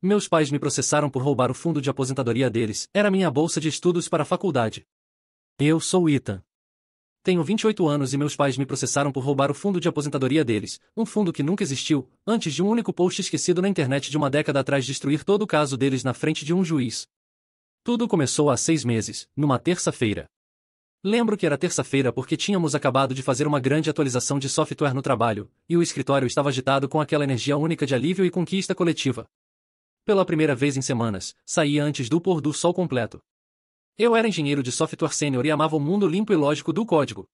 Meus pais me processaram por roubar o fundo de aposentadoria deles, era minha bolsa de estudos para a faculdade. Eu sou Ethan. Tenho 28 anos e meus pais me processaram por roubar o fundo de aposentadoria deles, um fundo que nunca existiu, antes de um único post esquecido na internet de uma década atrás destruir todo o caso deles na frente de um juiz. Tudo começou há 6 meses, numa terça-feira. Lembro que era terça-feira porque tínhamos acabado de fazer uma grande atualização de software no trabalho, e o escritório estava agitado com aquela energia única de alívio e conquista coletiva. Pela primeira vez em semanas, saía antes do pôr do sol completo. Eu era engenheiro de software sênior e amava o mundo limpo e lógico do código.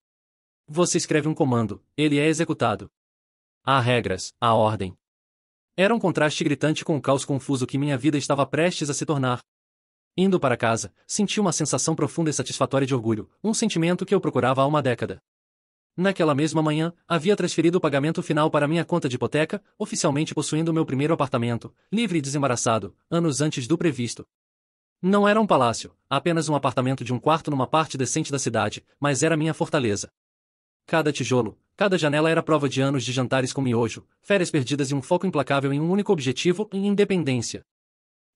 Você escreve um comando, ele é executado. Há regras, há ordem. Era um contraste gritante com o caos confuso que minha vida estava prestes a se tornar. Indo para casa, senti uma sensação profunda e satisfatória de orgulho, um sentimento que eu procurava há uma década. Naquela mesma manhã, havia transferido o pagamento final para minha conta de hipoteca, oficialmente possuindo meu primeiro apartamento, livre e desembaraçado, anos antes do previsto. Não era um palácio, apenas um apartamento de um quarto numa parte decente da cidade, mas era minha fortaleza. Cada tijolo, cada janela era prova de anos de jantares com miojo, férias perdidas e um foco implacável em um único objetivo, em independência.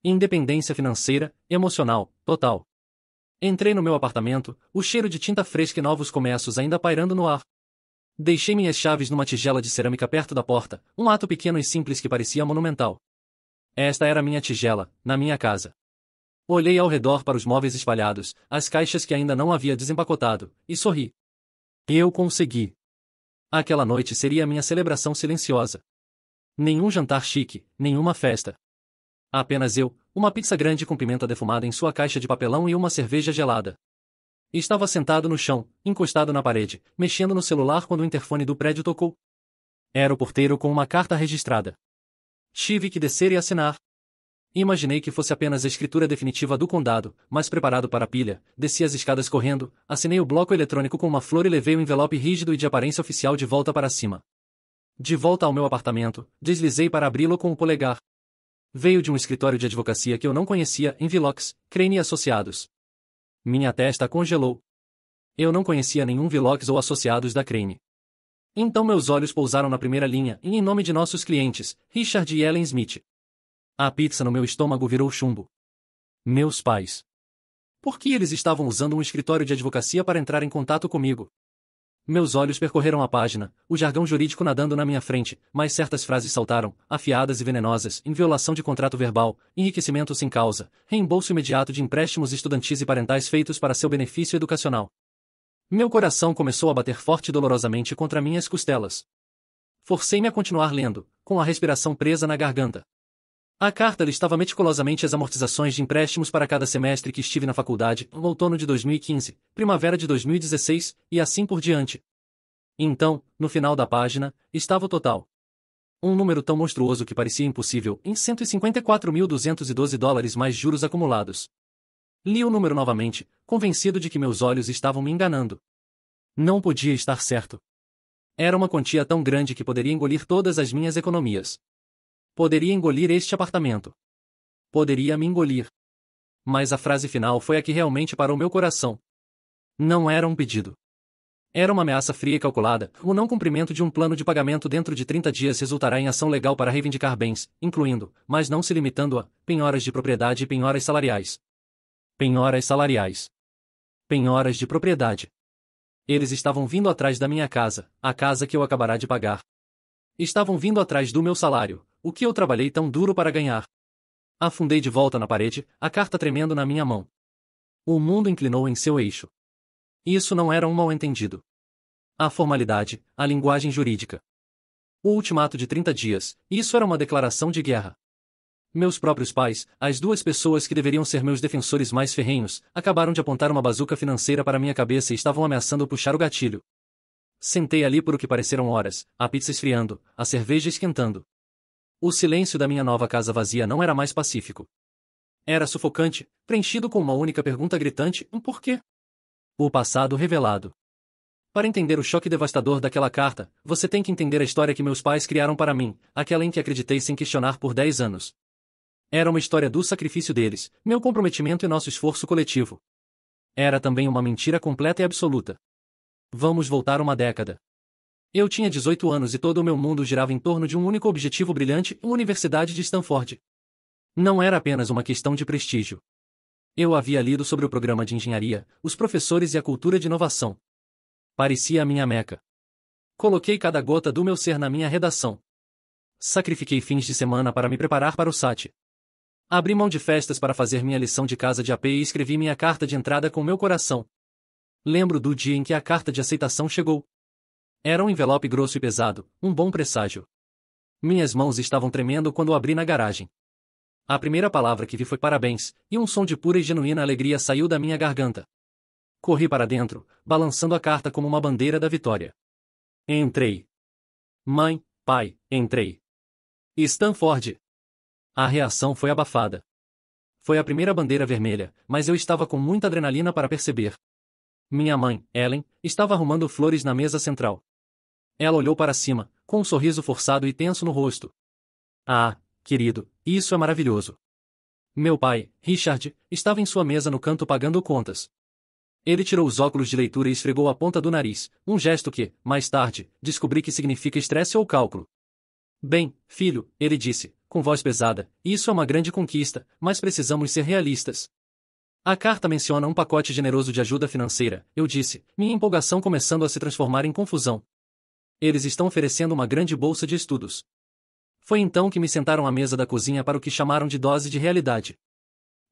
Independência financeira, emocional, total. Entrei no meu apartamento, o cheiro de tinta fresca e novos começos ainda pairando no ar. Deixei minhas chaves numa tigela de cerâmica perto da porta, um ato pequeno e simples que parecia monumental. Esta era minha tigela, na minha casa. Olhei ao redor para os móveis espalhados, as caixas que ainda não havia desempacotado, e sorri. Eu consegui. Aquela noite seria a minha celebração silenciosa. Nenhum jantar chique, nenhuma festa. Apenas eu, uma pizza grande com pimenta defumada em sua caixa de papelão e uma cerveja gelada. Estava sentado no chão, encostado na parede, mexendo no celular quando o interfone do prédio tocou. Era o porteiro com uma carta registrada. Tive que descer e assinar. Imaginei que fosse apenas a escritura definitiva do condado, mas preparado para a pilha, desci as escadas correndo, assinei o bloco eletrônico com uma flor e levei o envelope rígido e de aparência oficial de volta para cima. De volta ao meu apartamento, deslizei para abri-lo com o polegar. Veio de um escritório de advocacia que eu não conhecia, em Vilox, Crane Associados. Minha testa congelou. Eu não conhecia nenhum Vilox ou associados da Crane. Então meus olhos pousaram na primeira linha, e em nome de nossos clientes, Richard e Ellen Smith. A pizza no meu estômago virou chumbo. Meus pais. Por que eles estavam usando um escritório de advocacia para entrar em contato comigo? Meus olhos percorreram a página, o jargão jurídico nadando na minha frente, mas certas frases saltaram, afiadas e venenosas, em violação de contrato verbal, enriquecimento sem causa, reembolso imediato de empréstimos estudantis e parentais feitos para seu benefício educacional. Meu coração começou a bater forte e dolorosamente contra minhas costelas. Forcei-me a continuar lendo, com a respiração presa na garganta. A carta listava meticulosamente as amortizações de empréstimos para cada semestre que estive na faculdade, no outono de 2015, primavera de 2016, e assim por diante. Então, no final da página, estava o total. Um número tão monstruoso que parecia impossível, em $154.212 mais juros acumulados. Li o número novamente, convencido de que meus olhos estavam me enganando. Não podia estar certo. Era uma quantia tão grande que poderia engolir todas as minhas economias. Poderia engolir este apartamento. Poderia me engolir. Mas a frase final foi a que realmente parou meu coração. Não era um pedido. Era uma ameaça fria e calculada. O não cumprimento de um plano de pagamento dentro de 30 dias resultará em ação legal para reivindicar bens, incluindo, mas não se limitando a, penhoras de propriedade e penhoras salariais. Penhoras salariais. Penhoras de propriedade. Eles estavam vindo atrás da minha casa, a casa que eu acabará de pagar. Estavam vindo atrás do meu salário, o que eu trabalhei tão duro para ganhar. Afundei de volta na parede, a carta tremendo na minha mão. O mundo inclinou em seu eixo. Isso não era um mal-entendido. A formalidade, a linguagem jurídica. O ultimato de 30 dias, isso era uma declaração de guerra. Meus próprios pais, as duas pessoas que deveriam ser meus defensores mais ferrenhos, acabaram de apontar uma bazuca financeira para minha cabeça e estavam ameaçando puxar o gatilho. Sentei ali por o que pareceram horas, a pizza esfriando, a cerveja esquentando. O silêncio da minha nova casa vazia não era mais pacífico. Era sufocante, preenchido com uma única pergunta gritante: por quê? O passado revelado. Para entender o choque devastador daquela carta, você tem que entender a história que meus pais criaram para mim, aquela em que acreditei sem questionar por 10 anos. Era uma história do sacrifício deles, meu comprometimento e nosso esforço coletivo. Era também uma mentira completa e absoluta. Vamos voltar uma década. Eu tinha 18 anos e todo o meu mundo girava em torno de um único objetivo brilhante, a Universidade de Stanford. Não era apenas uma questão de prestígio. Eu havia lido sobre o programa de engenharia, os professores e a cultura de inovação. Parecia a minha meca. Coloquei cada gota do meu ser na minha redação. Sacrifiquei fins de semana para me preparar para o SAT. Abri mão de festas para fazer minha lição de casa de AP e escrevi minha carta de entrada com meu coração. Lembro do dia em que a carta de aceitação chegou. Era um envelope grosso e pesado, um bom presságio. Minhas mãos estavam tremendo quando o abri na garagem. A primeira palavra que vi foi parabéns, e um som de pura e genuína alegria saiu da minha garganta. Corri para dentro, balançando a carta como uma bandeira da vitória. Entrei. Mãe, pai, entrei. Stanford. A reação foi abafada. Foi a primeira bandeira vermelha, mas eu estava com muita adrenalina para perceber. Minha mãe, Ellen, estava arrumando flores na mesa central. Ela olhou para cima, com um sorriso forçado e tenso no rosto. Ah, querido, isso é maravilhoso. Meu pai, Richard, estava em sua mesa no canto pagando contas. Ele tirou os óculos de leitura e esfregou a ponta do nariz, um gesto que, mais tarde, descobri que significa estresse ou cálculo. Bem, filho, ele disse, com voz pesada, isso é uma grande conquista, mas precisamos ser realistas. A carta menciona um pacote generoso de ajuda financeira, eu disse, minha empolgação começando a se transformar em confusão. Eles estão oferecendo uma grande bolsa de estudos. Foi então que me sentaram à mesa da cozinha para o que chamaram de dose de realidade.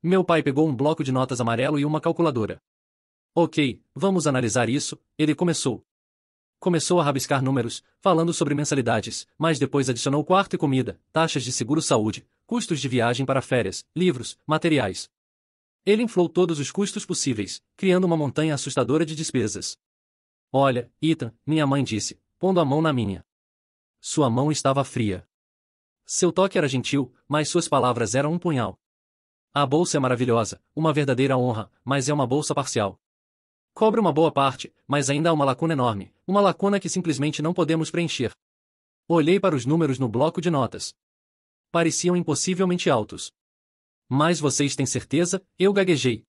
Meu pai pegou um bloco de notas amarelo e uma calculadora. Ok, vamos analisar isso, ele começou. Começou a rabiscar números, falando sobre mensalidades, mas depois adicionou quarto e comida, taxas de seguro-saúde, custos de viagem para férias, livros, materiais. Ele inflou todos os custos possíveis, criando uma montanha assustadora de despesas. Olha, Ethan, minha mãe disse, pondo a mão na minha. Sua mão estava fria. Seu toque era gentil, mas suas palavras eram um punhal. A bolsa é maravilhosa, uma verdadeira honra, mas é uma bolsa parcial. Cobre uma boa parte, mas ainda há uma lacuna enorme, uma lacuna que simplesmente não podemos preencher. Olhei para os números no bloco de notas. Pareciam impossivelmente altos. Mas vocês têm certeza? Eu gaguejei.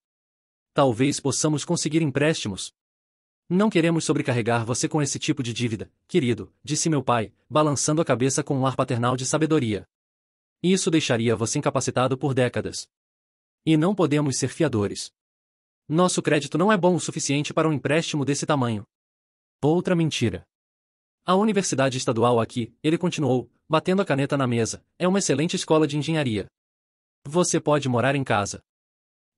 Talvez possamos conseguir empréstimos. Não queremos sobrecarregar você com esse tipo de dívida, querido, disse meu pai, balançando a cabeça com um ar paternal de sabedoria. Isso deixaria você incapacitado por décadas. E não podemos ser fiadores. Nosso crédito não é bom o suficiente para um empréstimo desse tamanho. Outra mentira. A Universidade Estadual aqui, ele continuou, batendo a caneta na mesa, é uma excelente escola de engenharia. Você pode morar em casa.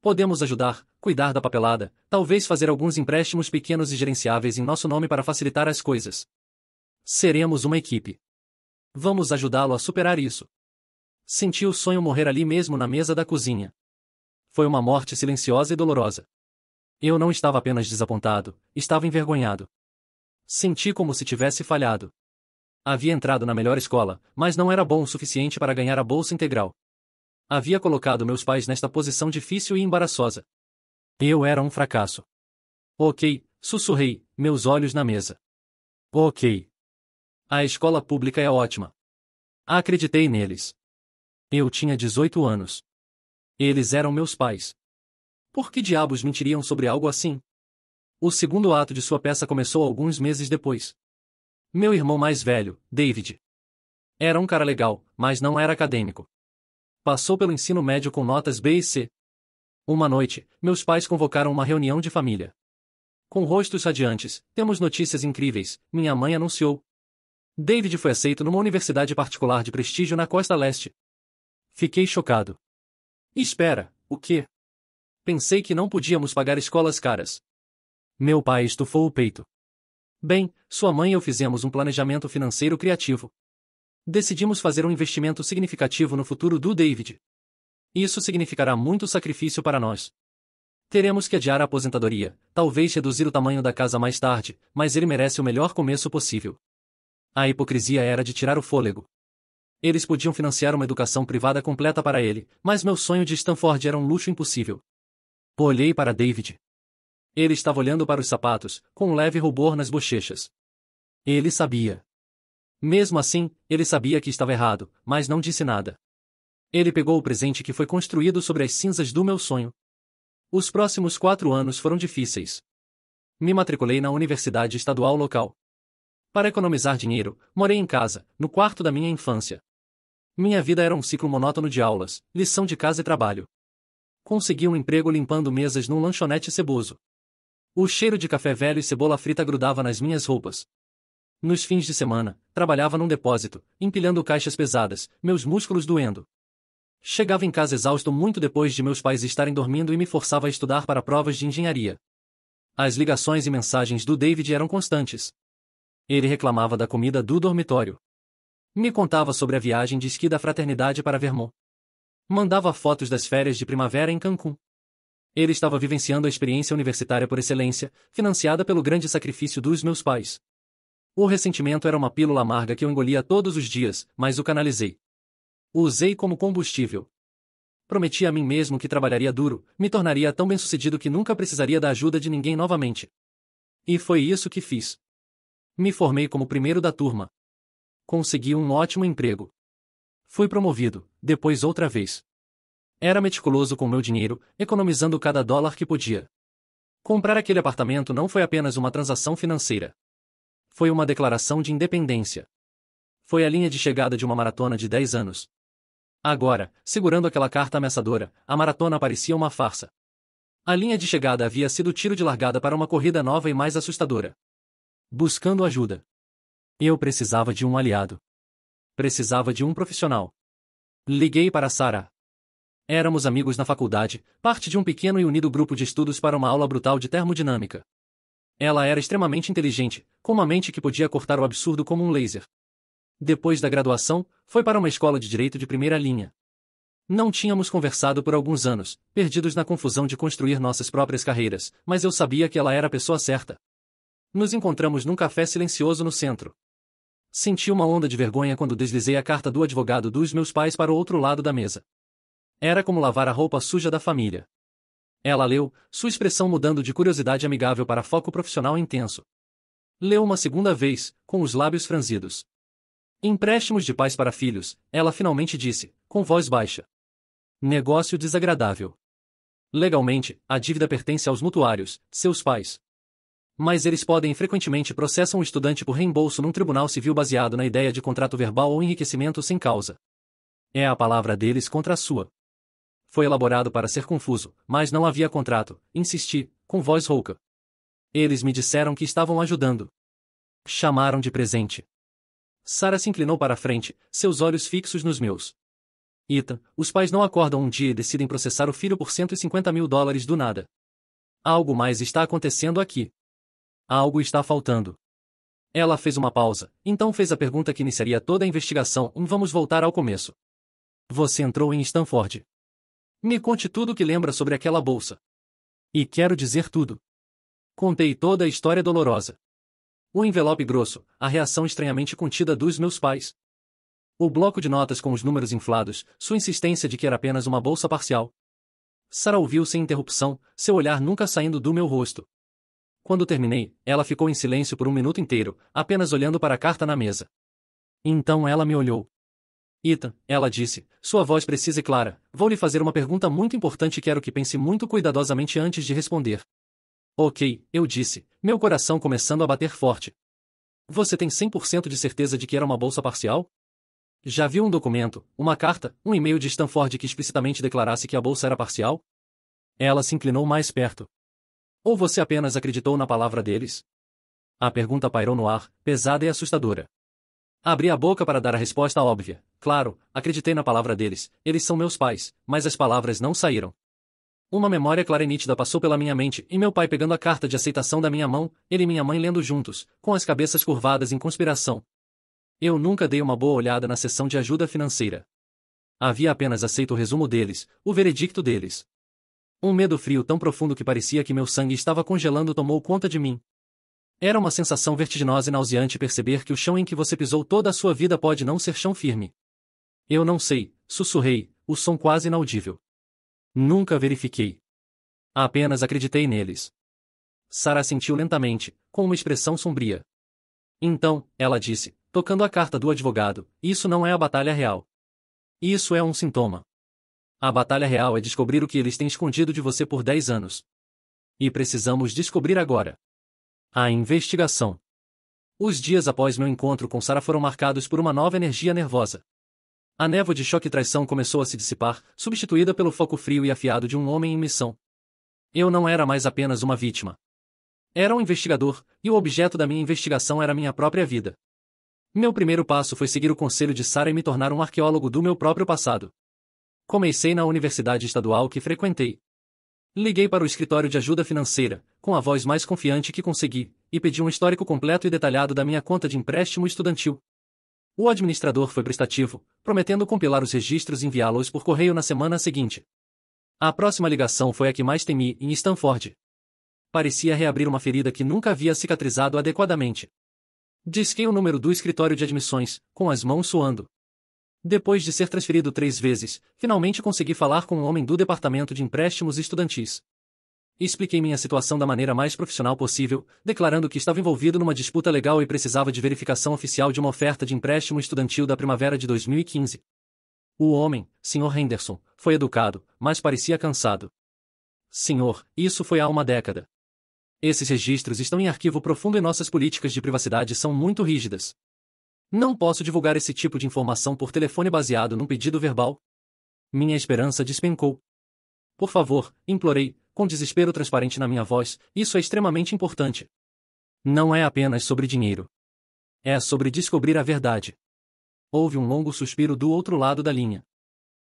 Podemos ajudar, cuidar da papelada, talvez fazer alguns empréstimos pequenos e gerenciáveis em nosso nome para facilitar as coisas. Seremos uma equipe. Vamos ajudá-lo a superar isso. Senti o sonho morrer ali mesmo na mesa da cozinha. Foi uma morte silenciosa e dolorosa. Eu não estava apenas desapontado, estava envergonhado. Senti como se tivesse falhado. Havia entrado na melhor escola, mas não era bom o suficiente para ganhar a bolsa integral. Havia colocado meus pais nesta posição difícil e embaraçosa. Eu era um fracasso. Ok, sussurrei, meus olhos na mesa. Ok. A escola pública é ótima. Acreditei neles. Eu tinha 18 anos. Eles eram meus pais. Por que diabos mentiriam sobre algo assim? O segundo ato de sua peça começou alguns meses depois. Meu irmão mais velho, David. Era um cara legal, mas não era acadêmico. Passou pelo ensino médio com notas B e C. Uma noite, meus pais convocaram uma reunião de família. Com rostos radiantes, temos notícias incríveis, minha mãe anunciou. David foi aceito numa universidade particular de prestígio na Costa Leste. Fiquei chocado. Espera, o quê? Pensei que não podíamos pagar escolas caras. Meu pai estufou o peito. Bem, sua mãe e eu fizemos um planejamento financeiro criativo. Decidimos fazer um investimento significativo no futuro do David. Isso significará muito sacrifício para nós. Teremos que adiar a aposentadoria, talvez reduzir o tamanho da casa mais tarde, mas ele merece o melhor começo possível. A hipocrisia era de tirar o fôlego. Eles podiam financiar uma educação privada completa para ele, mas meu sonho de Stanford era um luxo impossível. Olhei para David. Ele estava olhando para os sapatos, com um leve rubor nas bochechas. Ele sabia. Mesmo assim, ele sabia que estava errado, mas não disse nada. Ele pegou o presente que foi construído sobre as cinzas do meu sonho. Os próximos 4 anos foram difíceis. Me matriculei na universidade estadual local. Para economizar dinheiro, morei em casa, no quarto da minha infância. Minha vida era um ciclo monótono de aulas, lição de casa e trabalho. Consegui um emprego limpando mesas num lanchonete ceboso. O cheiro de café velho e cebola frita grudava nas minhas roupas. Nos fins de semana, trabalhava num depósito, empilhando caixas pesadas, meus músculos doendo. Chegava em casa exausto muito depois de meus pais estarem dormindo e me forçava a estudar para provas de engenharia. As ligações e mensagens do David eram constantes. Ele reclamava da comida do dormitório. Me contava sobre a viagem de esqui da fraternidade para Vermont. Mandava fotos das férias de primavera em Cancún. Ele estava vivenciando a experiência universitária por excelência, financiada pelo grande sacrifício dos meus pais. O ressentimento era uma pílula amarga que eu engolia todos os dias, mas o canalizei. O usei como combustível. Prometi a mim mesmo que trabalharia duro, me tornaria tão bem-sucedido que nunca precisaria da ajuda de ninguém novamente. E foi isso que fiz. Me formei como primeiro da turma. Consegui um ótimo emprego. Fui promovido, depois outra vez. Era meticuloso com meu dinheiro, economizando cada dólar que podia. Comprar aquele apartamento não foi apenas uma transação financeira. Foi uma declaração de independência. Foi a linha de chegada de uma maratona de 10 anos. Agora, segurando aquela carta ameaçadora, a maratona parecia uma farsa. A linha de chegada havia sido o tiro de largada para uma corrida nova e mais assustadora. Buscando ajuda. Eu precisava de um aliado. Precisava de um profissional. Liguei para Sarah. Éramos amigos na faculdade, parte de um pequeno e unido grupo de estudos para uma aula brutal de termodinâmica. Ela era extremamente inteligente, com uma mente que podia cortar o absurdo como um laser. Depois da graduação, foi para uma escola de direito de primeira linha. Não tínhamos conversado por alguns anos, perdidos na confusão de construir nossas próprias carreiras, mas eu sabia que ela era a pessoa certa. Nos encontramos num café silencioso no centro. Senti uma onda de vergonha quando deslizei a carta do advogado dos meus pais para o outro lado da mesa. Era como lavar a roupa suja da família. Ela leu, sua expressão mudando de curiosidade amigável para foco profissional intenso. Leu uma segunda vez, com os lábios franzidos. Empréstimos de pais para filhos, ela finalmente disse, com voz baixa. Negócio desagradável. Legalmente, a dívida pertence aos mutuários, seus pais. Mas eles podem e frequentemente processam o estudante por reembolso num tribunal civil baseado na ideia de contrato verbal ou enriquecimento sem causa. É a palavra deles contra a sua. Foi elaborado para ser confuso, mas não havia contrato, insisti, com voz rouca. Eles me disseram que estavam ajudando. Chamaram de presente. Sarah se inclinou para a frente, seus olhos fixos nos meus. Ethan, os pais não acordam um dia e decidem processar o filho por $150 mil do nada. Algo mais está acontecendo aqui. Algo está faltando. Ela fez uma pausa, então fez a pergunta que iniciaria toda a investigação. Vamos voltar ao começo. Você entrou em Stanford. Me conte tudo o que lembra sobre aquela bolsa. E quero dizer tudo. Contei toda a história dolorosa. O envelope grosso, a reação estranhamente contida dos meus pais. O bloco de notas com os números inflados, sua insistência de que era apenas uma bolsa parcial. Sarah ouviu sem interrupção, seu olhar nunca saindo do meu rosto. Quando terminei, ela ficou em silêncio por um minuto inteiro, apenas olhando para a carta na mesa. Então ela me olhou. Ethan, ela disse, sua voz precisa e clara, vou lhe fazer uma pergunta muito importante e quero que pense muito cuidadosamente antes de responder. Ok, eu disse, meu coração começando a bater forte. Você tem 100% de certeza de que era uma bolsa parcial? Já viu um documento, uma carta, um e-mail de Stanford que explicitamente declarasse que a bolsa era parcial? Ela se inclinou mais perto. Ou você apenas acreditou na palavra deles? A pergunta pairou no ar, pesada e assustadora. Abri a boca para dar a resposta óbvia. Claro, acreditei na palavra deles, eles são meus pais, mas as palavras não saíram. Uma memória clara e nítida passou pela minha mente, e meu pai pegando a carta de aceitação da minha mão, ele e minha mãe lendo juntos, com as cabeças curvadas em conspiração. Eu nunca dei uma boa olhada na seção de ajuda financeira. Havia apenas aceito o resumo deles, o veredicto deles. Um medo frio tão profundo que parecia que meu sangue estava congelando tomou conta de mim. Era uma sensação vertiginosa e nauseante perceber que o chão em que você pisou toda a sua vida pode não ser chão firme. Eu não sei, sussurrei, o som quase inaudível. Nunca verifiquei. Apenas acreditei neles. Sarah assentiu lentamente, com uma expressão sombria. Então, ela disse, tocando a carta do advogado, isso não é a batalha real. Isso é um sintoma. A batalha real é descobrir o que eles têm escondido de você por 10 anos. E precisamos descobrir agora. A investigação. Os dias após meu encontro com Sarah foram marcados por uma nova energia nervosa. A névoa de choque e traição começou a se dissipar, substituída pelo foco frio e afiado de um homem em missão. Eu não era mais apenas uma vítima. Era um investigador, e o objeto da minha investigação era minha própria vida. Meu primeiro passo foi seguir o conselho de Sarah e me tornar um arqueólogo do meu próprio passado. Comecei na universidade estadual que frequentei. Liguei para o escritório de ajuda financeira, com a voz mais confiante que consegui, e pedi um histórico completo e detalhado da minha conta de empréstimo estudantil. O administrador foi prestativo, prometendo compilar os registros e enviá-los por correio na semana seguinte. A próxima ligação foi a que mais temi, em Stanford. Parecia reabrir uma ferida que nunca havia cicatrizado adequadamente. Disquei o número do escritório de admissões, com as mãos suando. Depois de ser transferido 3 vezes, finalmente consegui falar com um homem do departamento de empréstimos estudantis. Expliquei minha situação da maneira mais profissional possível, declarando que estava envolvido numa disputa legal e precisava de verificação oficial de uma oferta de empréstimo estudantil da primavera de 2015. O homem, Sr. Henderson, foi educado, mas parecia cansado. Senhor, isso foi há uma década. Esses registros estão em arquivo profundo e nossas políticas de privacidade são muito rígidas. Não posso divulgar esse tipo de informação por telefone baseado num pedido verbal. Minha esperança despencou. Por favor, implorei, com desespero transparente na minha voz, isso é extremamente importante. Não é apenas sobre dinheiro. É sobre descobrir a verdade. Houve um longo suspiro do outro lado da linha.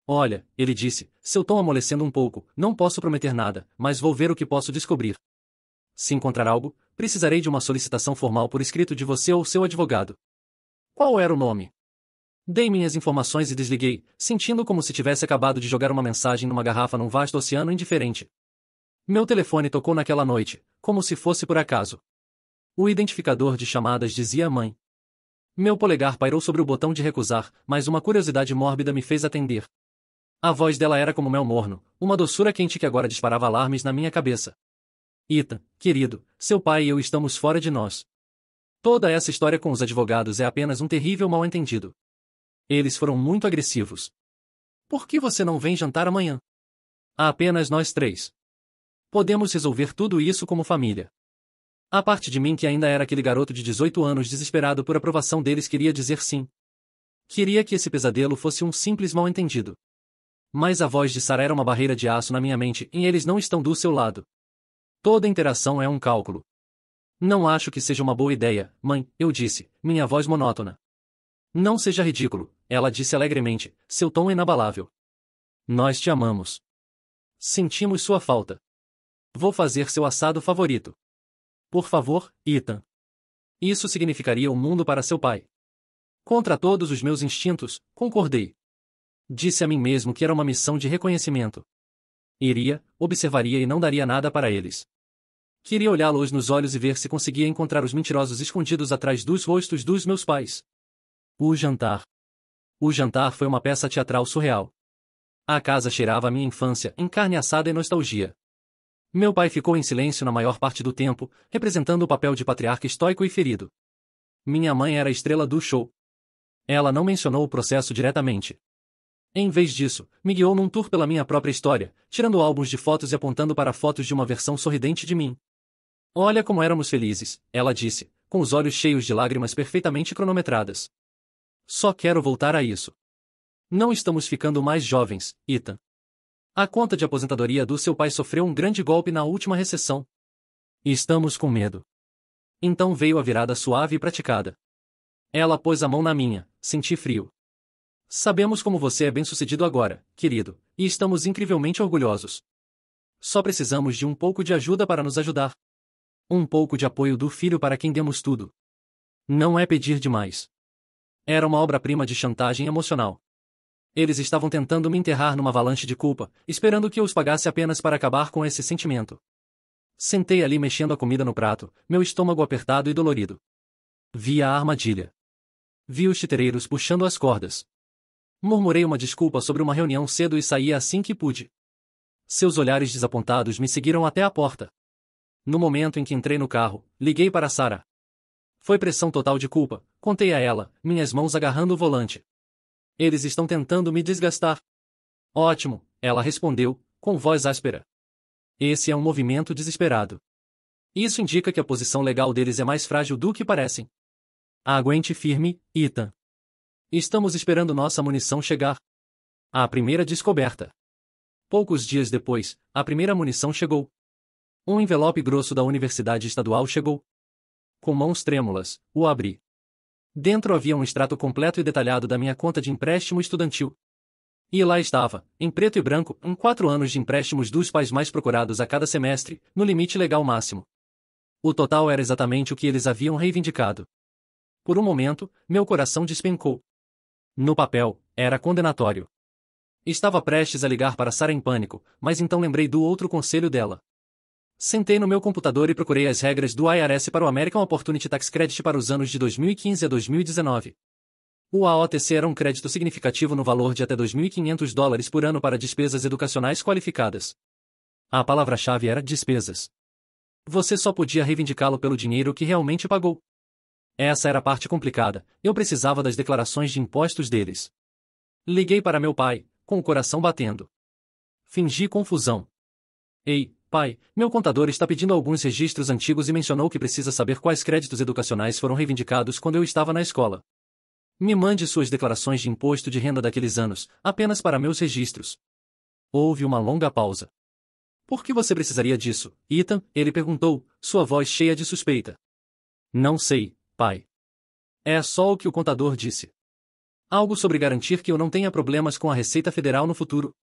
Olha, ele disse, seu tom amolecendo um pouco, não posso prometer nada, mas vou ver o que posso descobrir. Se encontrar algo, precisarei de uma solicitação formal por escrito de você ou seu advogado. Qual era o nome? Dei minhas informações e desliguei, sentindo como se tivesse acabado de jogar uma mensagem numa garrafa num vasto oceano indiferente. Meu telefone tocou naquela noite, como se fosse por acaso. O identificador de chamadas dizia mãe. Meu polegar pairou sobre o botão de recusar, mas uma curiosidade mórbida me fez atender. A voz dela era como mel morno, uma doçura quente que agora disparava alarmes na minha cabeça. Ethan, querido, seu pai e eu estamos fora de nós. Toda essa história com os advogados é apenas um terrível mal-entendido. Eles foram muito agressivos. Por que você não vem jantar amanhã? Há apenas nós 3. Podemos resolver tudo isso como família. A parte de mim que ainda era aquele garoto de 18 anos desesperado por aprovação deles queria dizer sim. Queria que esse pesadelo fosse um simples mal-entendido. Mas a voz de Sarah era uma barreira de aço na minha mente e eles não estão do seu lado. Toda interação é um cálculo. Não acho que seja uma boa ideia, mãe, eu disse, minha voz monótona. Não seja ridículo, ela disse alegremente, seu tom inabalável. Nós te amamos. Sentimos sua falta. Vou fazer seu assado favorito. Por favor, Ethan. Isso significaria o mundo para seu pai. Contra todos os meus instintos, concordei. Disse a mim mesmo que era uma missão de reconhecimento. Iria, observaria e não daria nada para eles. Queria olhá-los nos olhos e ver se conseguia encontrar os mentirosos escondidos atrás dos rostos dos meus pais. O jantar. O jantar foi uma peça teatral surreal. A casa cheirava a minha infância, em carne assada e nostalgia. Meu pai ficou em silêncio na maior parte do tempo, representando o papel de patriarca estoico e ferido. Minha mãe era a estrela do show. Ela não mencionou o processo diretamente. Em vez disso, me guiou num tour pela minha própria história, tirando álbuns de fotos e apontando para fotos de uma versão sorridente de mim. Olha como éramos felizes, ela disse, com os olhos cheios de lágrimas perfeitamente cronometradas. Só quero voltar a isso. Não estamos ficando mais jovens, Ethan. A conta de aposentadoria do seu pai sofreu um grande golpe na última recessão. Estamos com medo. Então veio a virada suave e praticada. Ela pôs a mão na minha, senti frio. Sabemos como você é bem-sucedido agora, querido, e estamos incrivelmente orgulhosos. Só precisamos de um pouco de ajuda para nos ajudar. Um pouco de apoio do filho para quem demos tudo. Não é pedir demais. Era uma obra-prima de chantagem emocional. Eles estavam tentando me enterrar numa avalanche de culpa, esperando que eu os pagasse apenas para acabar com esse sentimento. Sentei ali mexendo a comida no prato, meu estômago apertado e dolorido. Vi a armadilha. Vi os titereiros puxando as cordas. Murmurei uma desculpa sobre uma reunião cedo e saí assim que pude. Seus olhares desapontados me seguiram até a porta. No momento em que entrei no carro, liguei para Sarah. Foi pressão total de culpa, contei a ela, minhas mãos agarrando o volante. Eles estão tentando me desgastar. Ótimo, ela respondeu, com voz áspera. Esse é um movimento desesperado. Isso indica que a posição legal deles é mais frágil do que parecem. Aguente firme, Ethan. Estamos esperando nossa munição chegar. A primeira descoberta. Poucos dias depois, a primeira munição chegou. Um envelope grosso da Universidade Estadual chegou. Com mãos trêmulas, o abri. Dentro havia um extrato completo e detalhado da minha conta de empréstimo estudantil. E lá estava, em preto e branco, 4 anos de empréstimos dos pais mais procurados a cada semestre, no limite legal máximo. O total era exatamente o que eles haviam reivindicado. Por um momento, meu coração despencou. No papel, era condenatório. Estava prestes a ligar para Sarah em pânico, mas então lembrei do outro conselho dela. Sentei no meu computador e procurei as regras do IRS para o American Opportunity Tax Credit para os anos de 2015 a 2019. O AOTC era um crédito significativo no valor de até $2.500 por ano para despesas educacionais qualificadas. A palavra-chave era despesas. Você só podia reivindicá-lo pelo dinheiro que realmente pagou. Essa era a parte complicada, eu precisava das declarações de impostos deles. Liguei para meu pai, com o coração batendo. Fingi confusão. Ei, pai, meu contador está pedindo alguns registros antigos e mencionou que precisa saber quais créditos educacionais foram reivindicados quando eu estava na escola. Me mande suas declarações de imposto de renda daqueles anos, apenas para meus registros. Houve uma longa pausa. Por que você precisaria disso, Ethan? Ele perguntou, sua voz cheia de suspeita. Não sei, pai. É só o que o contador disse. Algo sobre garantir que eu não tenha problemas com a Receita Federal no futuro.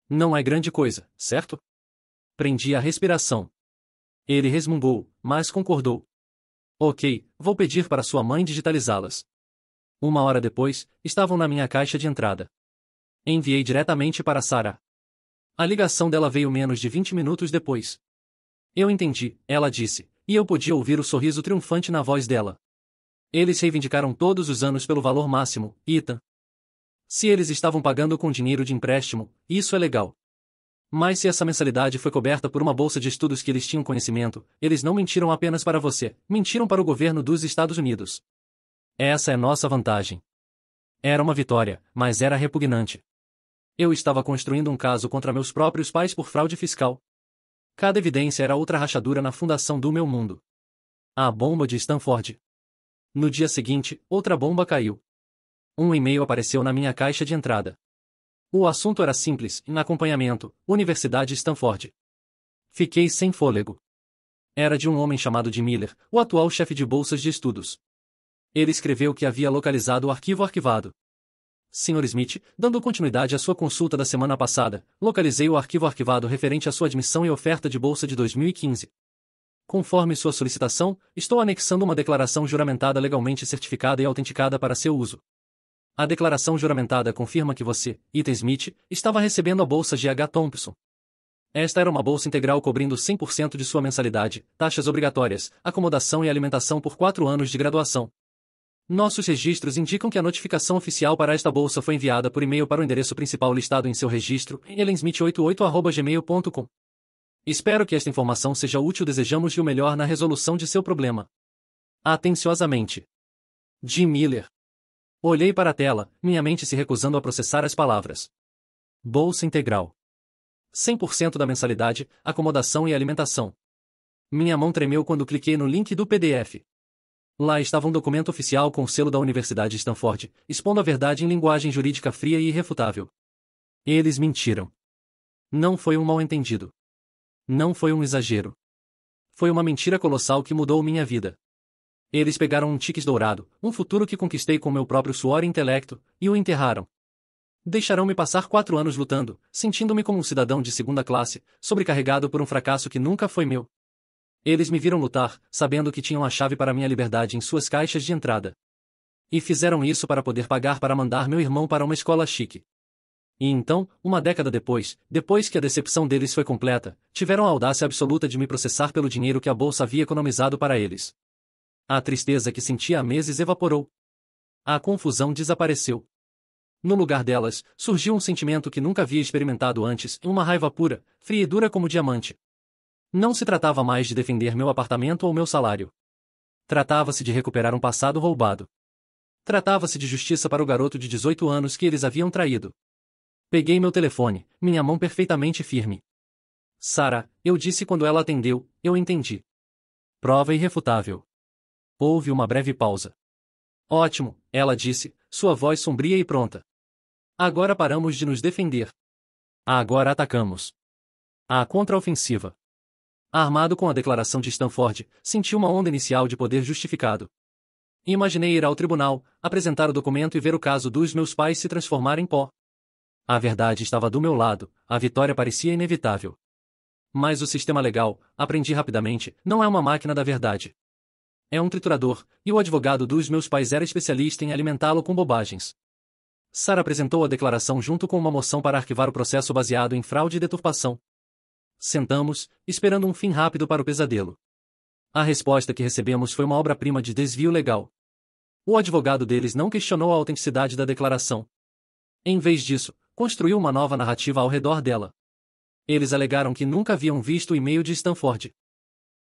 Não é grande coisa, certo? Prendi a respiração. Ele resmungou, mas concordou. Ok, vou pedir para sua mãe digitalizá-las. 1 hora depois, estavam na minha caixa de entrada. Enviei diretamente para Sarah. A ligação dela veio menos de 20 minutos depois. Eu entendi, ela disse, e eu podia ouvir o sorriso triunfante na voz dela. Eles reivindicaram todos os anos pelo valor máximo, Ethan. Se eles estavam pagando com dinheiro de empréstimo, isso é legal. Mas se essa mensalidade foi coberta por uma bolsa de estudos que eles tinham conhecimento, eles não mentiram apenas para você, mentiram para o governo dos Estados Unidos. Essa é nossa vantagem. Era uma vitória, mas era repugnante. Eu estava construindo um caso contra meus próprios pais por fraude fiscal. Cada evidência era outra rachadura na fundação do meu mundo. A bomba de Stanford. No dia seguinte, outra bomba caiu. Um e-mail apareceu na minha caixa de entrada. O assunto era simples, em acompanhamento, Universidade Stanford. Fiquei sem fôlego. Era de um homem chamado Jim Miller, o atual chefe de bolsas de estudos. Ele escreveu que havia localizado o arquivo arquivado. Sr. Smith, dando continuidade à sua consulta da semana passada, localizei o arquivo arquivado referente à sua admissão e oferta de bolsa de 2015. Conforme sua solicitação, estou anexando uma declaração juramentada legalmente certificada e autenticada para seu uso. A declaração juramentada confirma que você, Ethan Smith, estava recebendo a bolsa G.H. Thompson. Esta era uma bolsa integral cobrindo 100% de sua mensalidade, taxas obrigatórias, acomodação e alimentação por 4 anos de graduação. Nossos registros indicam que a notificação oficial para esta bolsa foi enviada por e-mail para o endereço principal listado em seu registro, ellensmith88@gmail.com. Espero que esta informação seja útil. Desejamos-lhe o melhor na resolução de seu problema. Atenciosamente. Jim Miller. Olhei para a tela, minha mente se recusando a processar as palavras. Bolsa integral. 100% da mensalidade, acomodação e alimentação. Minha mão tremeu quando cliquei no link do PDF. Lá estava um documento oficial com o selo da Universidade Stanford, expondo a verdade em linguagem jurídica fria e irrefutável. Eles mentiram. Não foi um mal-entendido. Não foi um exagero. Foi uma mentira colossal que mudou minha vida. Eles pegaram um ticket dourado, um futuro que conquistei com meu próprio suor e intelecto, e o enterraram. Deixarão-me passar 4 anos lutando, sentindo-me como um cidadão de segunda classe, sobrecarregado por um fracasso que nunca foi meu. Eles me viram lutar, sabendo que tinham a chave para minha liberdade em suas caixas de entrada. E fizeram isso para poder pagar para mandar meu irmão para uma escola chique. E então, 1 década depois que a decepção deles foi completa, tiveram a audácia absoluta de me processar pelo dinheiro que a bolsa havia economizado para eles. A tristeza que sentia há meses evaporou. A confusão desapareceu. No lugar delas, surgiu um sentimento que nunca havia experimentado antes, uma raiva pura, fria e dura como diamante. Não se tratava mais de defender meu apartamento ou meu salário. Tratava-se de recuperar um passado roubado. Tratava-se de justiça para o garoto de 18 anos que eles haviam traído. Peguei meu telefone, minha mão perfeitamente firme. Sarah, eu disse quando ela atendeu, eu entendi. Prova irrefutável. Houve uma breve pausa. Ótimo, ela disse, sua voz sombria e pronta. Agora paramos de nos defender. Agora atacamos. A contraofensiva. Armado com a declaração de Stanford, senti uma onda inicial de poder justificado. Imaginei ir ao tribunal, apresentar o documento e ver o caso dos meus pais se transformar em pó. A verdade estava do meu lado, a vitória parecia inevitável. Mas o sistema legal, aprendi rapidamente, não é uma máquina da verdade. É um triturador, e o advogado dos meus pais era especialista em alimentá-lo com bobagens. Sarah apresentou a declaração junto com uma moção para arquivar o processo baseado em fraude e deturpação. Sentamos, esperando um fim rápido para o pesadelo. A resposta que recebemos foi uma obra-prima de desvio legal. O advogado deles não questionou a autenticidade da declaração. Em vez disso, construiu uma nova narrativa ao redor dela. Eles alegaram que nunca haviam visto o e-mail de Stanford.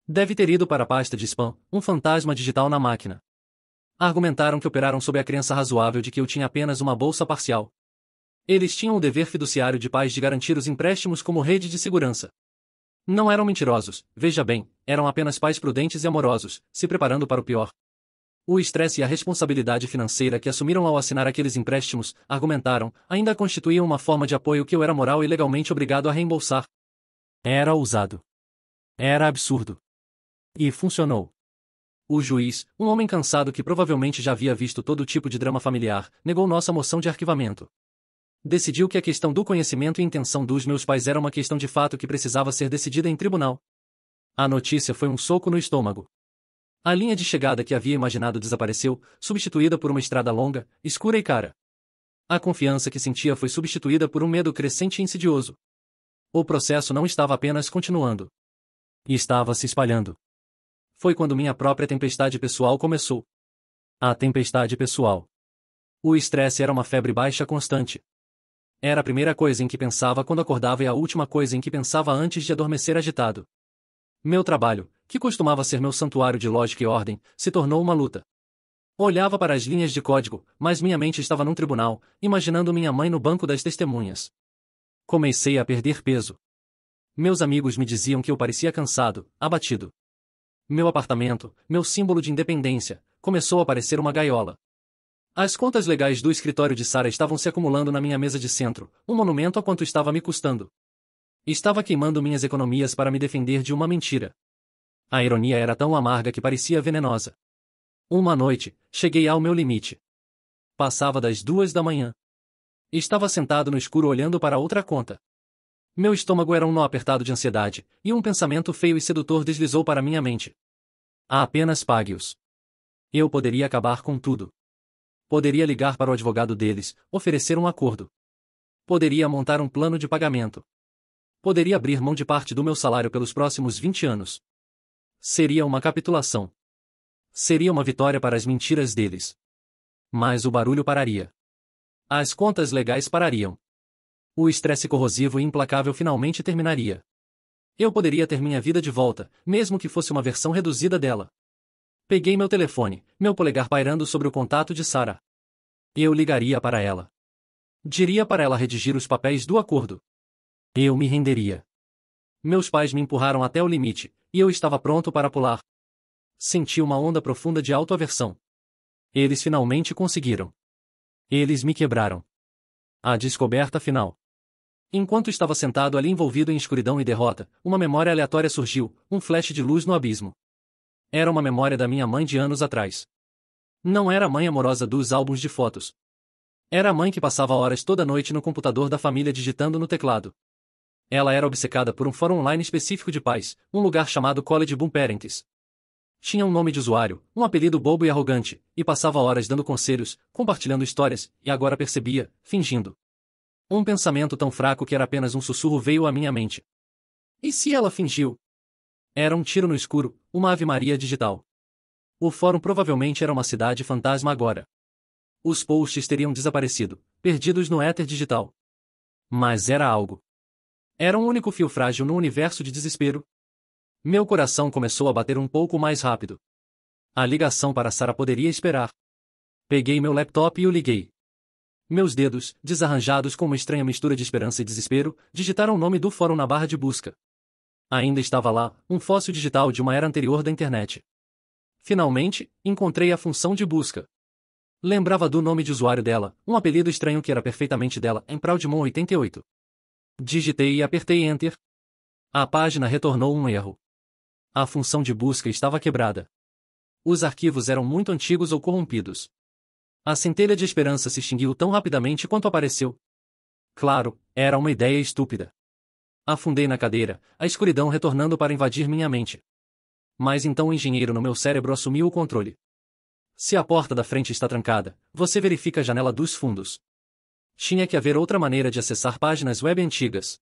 Deve ter ido para a pasta de spam, um fantasma digital na máquina. Argumentaram que operaram sob a crença razoável de que eu tinha apenas uma bolsa parcial. Eles tinham o dever fiduciário de pais de garantir os empréstimos como rede de segurança. Não eram mentirosos, veja bem, eram apenas pais prudentes e amorosos, se preparando para o pior. O estresse e a responsabilidade financeira que assumiram ao assinar aqueles empréstimos, argumentaram, ainda constituíam uma forma de apoio que eu era moral e legalmente obrigado a reembolsar. Era ousado. Era absurdo. E funcionou. O juiz, um homem cansado que provavelmente já havia visto todo tipo de drama familiar, negou nossa moção de arquivamento. Decidiu que a questão do conhecimento e intenção dos meus pais era uma questão de fato que precisava ser decidida em tribunal. A notícia foi um soco no estômago. A linha de chegada que havia imaginado desapareceu, substituída por uma estrada longa, escura e cara. A confiança que sentia foi substituída por um medo crescente e insidioso. O processo não estava apenas continuando. Estava se espalhando. Foi quando minha própria tempestade pessoal começou. A tempestade pessoal. O estresse era uma febre baixa constante. Era a primeira coisa em que pensava quando acordava e a última coisa em que pensava antes de adormecer agitado. Meu trabalho, que costumava ser meu santuário de lógica e ordem, se tornou uma luta. Olhava para as linhas de código, mas minha mente estava num tribunal, imaginando minha mãe no banco das testemunhas. Comecei a perder peso. Meus amigos me diziam que eu parecia cansado, abatido. Meu apartamento, meu símbolo de independência, começou a parecer uma gaiola. As contas legais do escritório de Sarah estavam se acumulando na minha mesa de centro, um monumento a quanto estava me custando. Estava queimando minhas economias para me defender de uma mentira. A ironia era tão amarga que parecia venenosa. Uma noite, cheguei ao meu limite. Passava das 2 da manhã. Estava sentado no escuro olhando para outra conta. Meu estômago era um nó apertado de ansiedade, e um pensamento feio e sedutor deslizou para minha mente. Apenas pague-os. Eu poderia acabar com tudo. Poderia ligar para o advogado deles, oferecer um acordo. Poderia montar um plano de pagamento. Poderia abrir mão de parte do meu salário pelos próximos 20 anos. Seria uma capitulação. Seria uma vitória para as mentiras deles. Mas o barulho pararia. As contas legais parariam. O estresse corrosivo e implacável finalmente terminaria. Eu poderia ter minha vida de volta, mesmo que fosse uma versão reduzida dela. Peguei meu telefone, meu polegar pairando sobre o contato de Sarah. Eu ligaria para ela. Diria para ela redigir os papéis do acordo. Eu me renderia. Meus pais me empurraram até o limite, e eu estava pronto para pular. Senti uma onda profunda de autoaversão. Eles finalmente conseguiram. Eles me quebraram. A descoberta final. Enquanto estava sentado ali envolvido em escuridão e derrota, uma memória aleatória surgiu, um flash de luz no abismo. Era uma memória da minha mãe de anos atrás. Não era a mãe amorosa dos álbuns de fotos. Era a mãe que passava horas toda noite no computador da família digitando no teclado. Ela era obcecada por um fórum online específico de pais, um lugar chamado College Boom Parents. Tinha um nome de usuário, um apelido bobo e arrogante, e passava horas dando conselhos, compartilhando histórias, e agora percebia, fingindo. Um pensamento tão fraco que era apenas um sussurro veio à minha mente. E se ela fingiu? Era um tiro no escuro, uma ave-maria digital. O fórum provavelmente era uma cidade fantasma agora. Os posts teriam desaparecido, perdidos no éter digital. Mas era algo. Era um único fio frágil no universo de desespero. Meu coração começou a bater um pouco mais rápido. A ligação para Sarah poderia esperar. Peguei meu laptop e o liguei. Meus dedos, desarranjados com uma estranha mistura de esperança e desespero, digitaram o nome do fórum na barra de busca. Ainda estava lá, um fóssil digital de uma era anterior da internet. Finalmente, encontrei a função de busca. Lembrava do nome de usuário dela, um apelido estranho que era perfeitamente dela, em Proudmon88. Digitei e apertei Enter. A página retornou um erro. A função de busca estava quebrada. Os arquivos eram muito antigos ou corrompidos. A centelha de esperança se extinguiu tão rapidamente quanto apareceu. Claro, era uma ideia estúpida. Afundei na cadeira, a escuridão retornando para invadir minha mente. Mas então o engenheiro no meu cérebro assumiu o controle. Se a porta da frente está trancada, você verifica a janela dos fundos. Tinha que haver outra maneira de acessar páginas web antigas.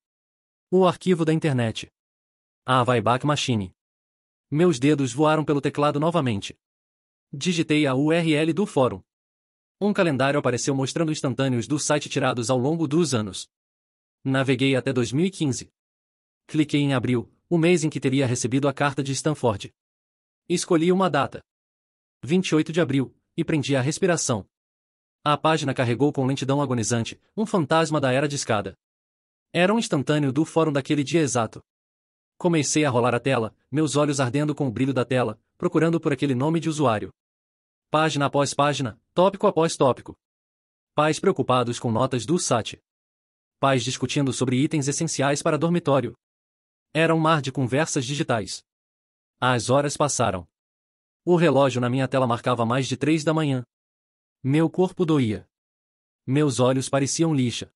O arquivo da internet. A Wayback Machine. Meus dedos voaram pelo teclado novamente. Digitei a URL do fórum. Um calendário apareceu mostrando instantâneos do site tirados ao longo dos anos. Naveguei até 2015. Cliquei em abril, o mês em que teria recebido a carta de Stanford. Escolhi uma data. 28 de abril, e prendi a respiração. A página carregou com lentidão agonizante, um fantasma da era de escada. Era um instantâneo do fórum daquele dia exato. Comecei a rolar a tela, meus olhos ardendo com o brilho da tela, procurando por aquele nome de usuário. Página após página, tópico após tópico. Pais preocupados com notas do SAT. Pais discutindo sobre itens essenciais para dormitório. Era um mar de conversas digitais. As horas passaram. O relógio na minha tela marcava mais de 3 da manhã. Meu corpo doía. Meus olhos pareciam lixa.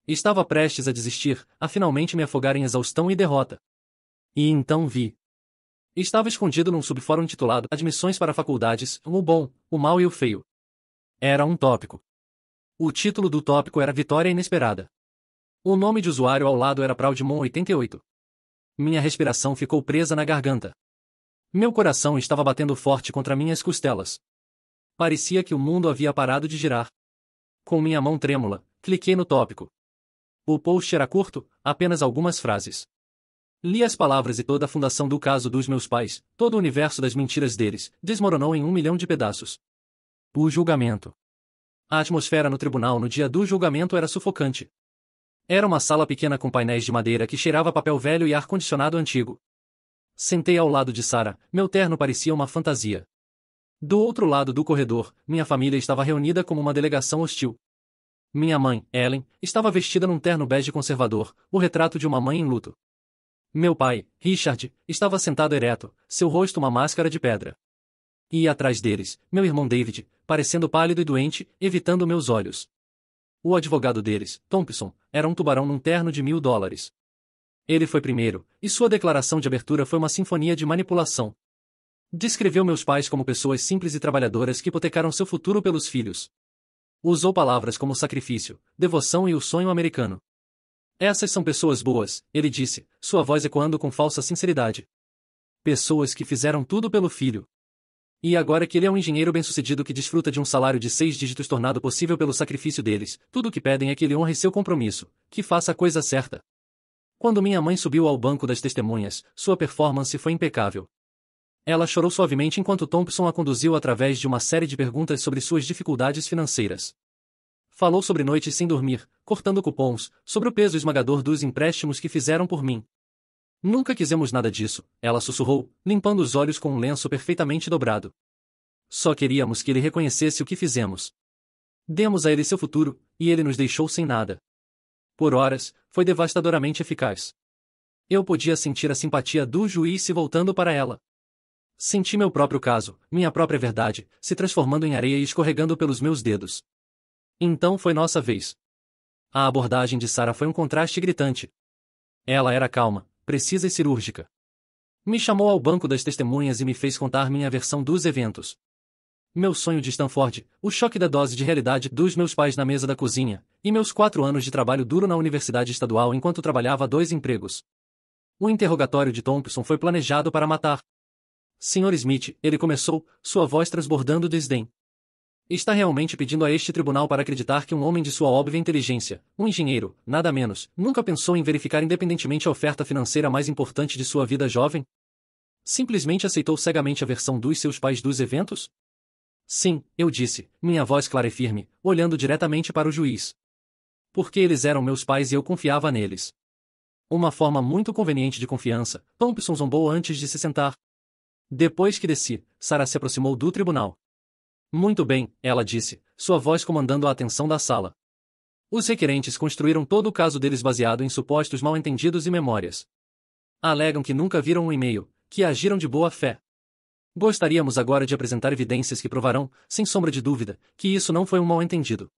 Estava prestes a desistir, a finalmente me afogar em exaustão e derrota. E então vi. Estava escondido num subfórum titulado Admissões para Faculdades, o bom, o mau e o feio. Era um tópico. O título do tópico era Vitória Inesperada. O nome de usuário ao lado era Proudmon88. Minha respiração ficou presa na garganta. Meu coração estava batendo forte contra minhas costelas. Parecia que o mundo havia parado de girar. Com minha mão trêmula, cliquei no tópico. O post era curto, apenas algumas frases. Li as palavras e toda a fundação do caso dos meus pais, todo o universo das mentiras deles, desmoronou em 1 milhão de pedaços. O julgamento. A atmosfera no tribunal no dia do julgamento era sufocante. Era uma sala pequena com painéis de madeira que cheirava a papel velho e ar-condicionado antigo. Sentei ao lado de Sarah, meu terno parecia uma fantasia. Do outro lado do corredor, minha família estava reunida como uma delegação hostil. Minha mãe, Ellen, estava vestida num terno bege conservador, o retrato de uma mãe em luto. Meu pai, Richard, estava sentado ereto, seu rosto uma máscara de pedra. E atrás deles, meu irmão David, parecendo pálido e doente, evitando meus olhos. O advogado deles, Thompson, era um tubarão num terno de $1000. Ele foi primeiro, e sua declaração de abertura foi uma sinfonia de manipulação. Descreveu meus pais como pessoas simples e trabalhadoras que hipotecaram seu futuro pelos filhos. Usou palavras como sacrifício, devoção e o sonho americano. Essas são pessoas boas, ele disse, sua voz ecoando com falsa sinceridade. Pessoas que fizeram tudo pelo filho. E agora que ele é um engenheiro bem-sucedido que desfruta de um salário de 6 dígitos tornado possível pelo sacrifício deles, tudo o que pedem é que ele honre seu compromisso, que faça a coisa certa. Quando minha mãe subiu ao banco das testemunhas, sua performance foi impecável. Ela chorou suavemente enquanto Thompson a conduziu através de uma série de perguntas sobre suas dificuldades financeiras. Falou sobre noites sem dormir, cortando cupons, sobre o peso esmagador dos empréstimos que fizeram por mim. Nunca quisemos nada disso, ela sussurrou, limpando os olhos com um lenço perfeitamente dobrado. Só queríamos que ele reconhecesse o que fizemos. Demos a ele seu futuro, e ele nos deixou sem nada. Por horas, foi devastadoramente eficaz. Eu podia sentir a simpatia do juiz se voltando para ela. Senti meu próprio caso, minha própria verdade, se transformando em areia e escorregando pelos meus dedos. Então foi nossa vez. A abordagem de Sarah foi um contraste gritante. Ela era calma, precisa e cirúrgica. Me chamou ao banco das testemunhas e me fez contar minha versão dos eventos. Meu sonho de Stanford, o choque da dose de realidade dos meus pais na mesa da cozinha, e meus 4 anos de trabalho duro na universidade estadual enquanto trabalhava 2 empregos. O interrogatório de Thompson foi planejado para matar. Sr. Smith, ele começou, sua voz transbordando desdém. Está realmente pedindo a este tribunal para acreditar que um homem de sua óbvia inteligência, um engenheiro, nada menos, nunca pensou em verificar independentemente a oferta financeira mais importante de sua vida jovem? Simplesmente aceitou cegamente a versão dos seus pais dos eventos? Sim, eu disse, minha voz clara e firme, olhando diretamente para o juiz. Porque eles eram meus pais e eu confiava neles. Uma forma muito conveniente de confiança, Thompson zombou antes de se sentar. Depois que desci, Sarah se aproximou do tribunal. Muito bem, ela disse, sua voz comandando a atenção da sala. Os requerentes construíram todo o caso deles baseado em supostos mal-entendidos e memórias. Alegam que nunca viram um e-mail, que agiram de boa fé. Gostaríamos agora de apresentar evidências que provarão, sem sombra de dúvida, que isso não foi um mal-entendido.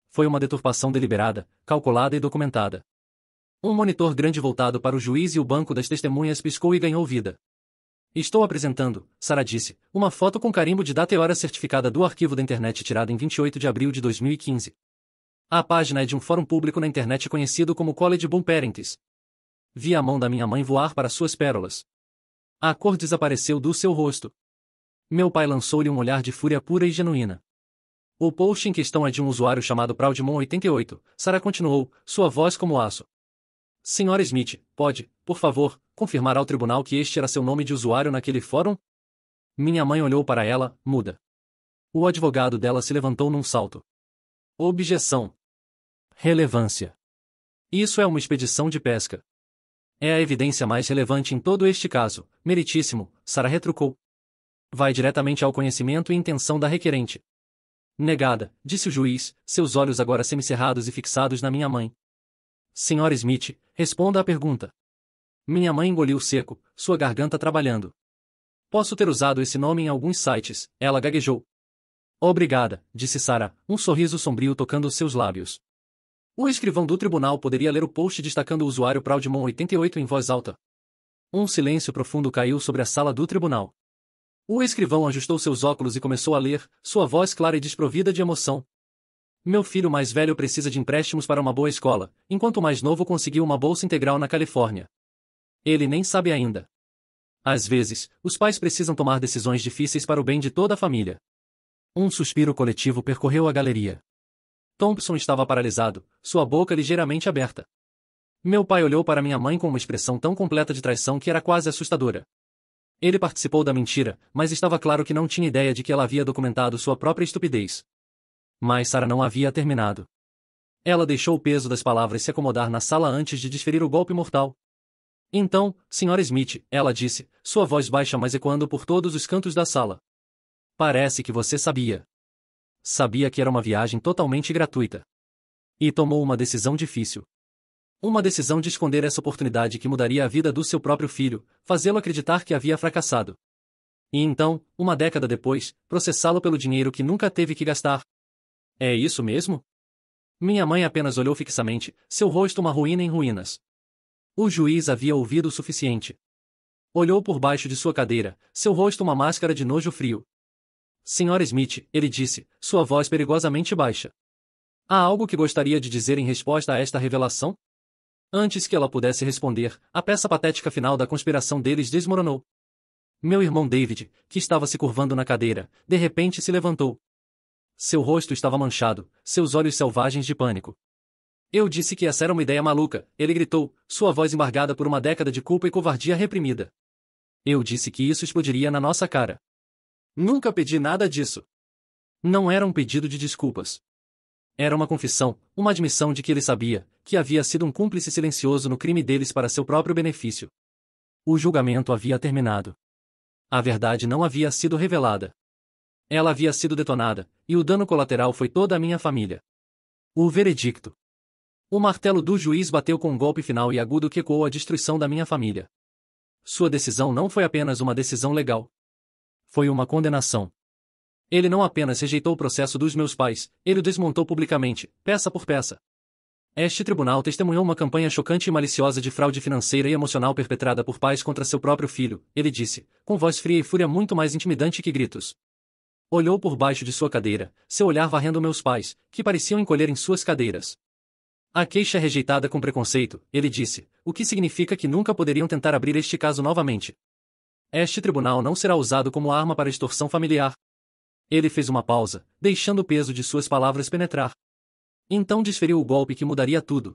Foi uma deturpação deliberada, calculada e documentada. Um monitor grande voltado para o juiz e o banco das testemunhas piscou e ganhou vida. Estou apresentando, Sarah disse, uma foto com carimbo de data e hora certificada do arquivo da internet tirada em 28 de abril de 2015. A página é de um fórum público na internet conhecido como College Boom Parents. Vi a mão da minha mãe voar para suas pérolas. A cor desapareceu do seu rosto. Meu pai lançou-lhe um olhar de fúria pura e genuína. O post em questão é de um usuário chamado Proudmon88, Sarah continuou, sua voz como aço. Sra. Smith, pode, por favor, confirmar ao tribunal que este era seu nome de usuário naquele fórum? Minha mãe olhou para ela, muda. O advogado dela se levantou num salto. Objeção. Relevância. Isso é uma expedição de pesca. É a evidência mais relevante em todo este caso, meritíssimo, Sarah retrucou. Vai diretamente ao conhecimento e intenção da requerente. Negada, disse o juiz, seus olhos agora semicerrados e fixados na minha mãe. Sra. Smith, responda à pergunta. Minha mãe engoliu seco, sua garganta trabalhando. Posso ter usado esse nome em alguns sites, ela gaguejou. Obrigada, disse Sarah, um sorriso sombrio tocando seus lábios. O escrivão do tribunal poderia ler o post destacando o usuário Proudmon88 em voz alta. Um silêncio profundo caiu sobre a sala do tribunal. O escrivão ajustou seus óculos e começou a ler, sua voz clara e desprovida de emoção. Meu filho mais velho precisa de empréstimos para uma boa escola, enquanto o mais novo conseguiu uma bolsa integral na Califórnia. Ele nem sabe ainda. Às vezes, os pais precisam tomar decisões difíceis para o bem de toda a família. Um suspiro coletivo percorreu a galeria. Thompson estava paralisado, sua boca ligeiramente aberta. Meu pai olhou para minha mãe com uma expressão tão completa de traição que era quase assustadora. Ele participou da mentira, mas estava claro que não tinha ideia de que ela havia documentado sua própria estupidez. Mas Sarah não havia terminado. Ela deixou o peso das palavras se acomodar na sala antes de desferir o golpe mortal. Então, Sra. Smith, ela disse, sua voz baixa mas ecoando por todos os cantos da sala. Parece que você sabia. Sabia que era uma viagem totalmente gratuita. E tomou uma decisão difícil. Uma decisão de esconder essa oportunidade que mudaria a vida do seu próprio filho, fazê-lo acreditar que havia fracassado. E então, uma década depois, processá-lo pelo dinheiro que nunca teve que gastar. É isso mesmo? Minha mãe apenas olhou fixamente, seu rosto uma ruína em ruínas. O juiz havia ouvido o suficiente. Olhou por baixo de sua cadeira, seu rosto uma máscara de nojo frio. Sra. Smith, ele disse, sua voz perigosamente baixa. Há algo que gostaria de dizer em resposta a esta revelação? Antes que ela pudesse responder, a peça patética final da conspiração deles desmoronou. Meu irmão David, que estava se curvando na cadeira, de repente se levantou. Seu rosto estava manchado, seus olhos selvagens de pânico. Eu disse que essa era uma ideia maluca, ele gritou, sua voz embargada por uma década de culpa e covardia reprimida. Eu disse que isso explodiria na nossa cara. Nunca pedi nada disso. Não era um pedido de desculpas. Era uma confissão, uma admissão de que ele sabia, que havia sido um cúmplice silencioso no crime deles para seu próprio benefício. O julgamento havia terminado. A verdade não havia sido revelada. Ela havia sido detonada, e o dano colateral foi toda a minha família. O veredicto. O martelo do juiz bateu com um golpe final e agudo que ecoou a destruição da minha família. Sua decisão não foi apenas uma decisão legal. Foi uma condenação. Ele não apenas rejeitou o processo dos meus pais, ele o desmontou publicamente, peça por peça. Este tribunal testemunhou uma campanha chocante e maliciosa de fraude financeira e emocional perpetrada por pais contra seu próprio filho, ele disse, com voz fria e fúria muito mais intimidante que gritos. Olhou por baixo de sua cadeira, seu olhar varrendo meus pais, que pareciam encolher em suas cadeiras. A queixa é rejeitada com preconceito, ele disse, o que significa que nunca poderiam tentar abrir este caso novamente. Este tribunal não será usado como arma para extorsão familiar. Ele fez uma pausa, deixando o peso de suas palavras penetrar. Então desferiu o golpe que mudaria tudo.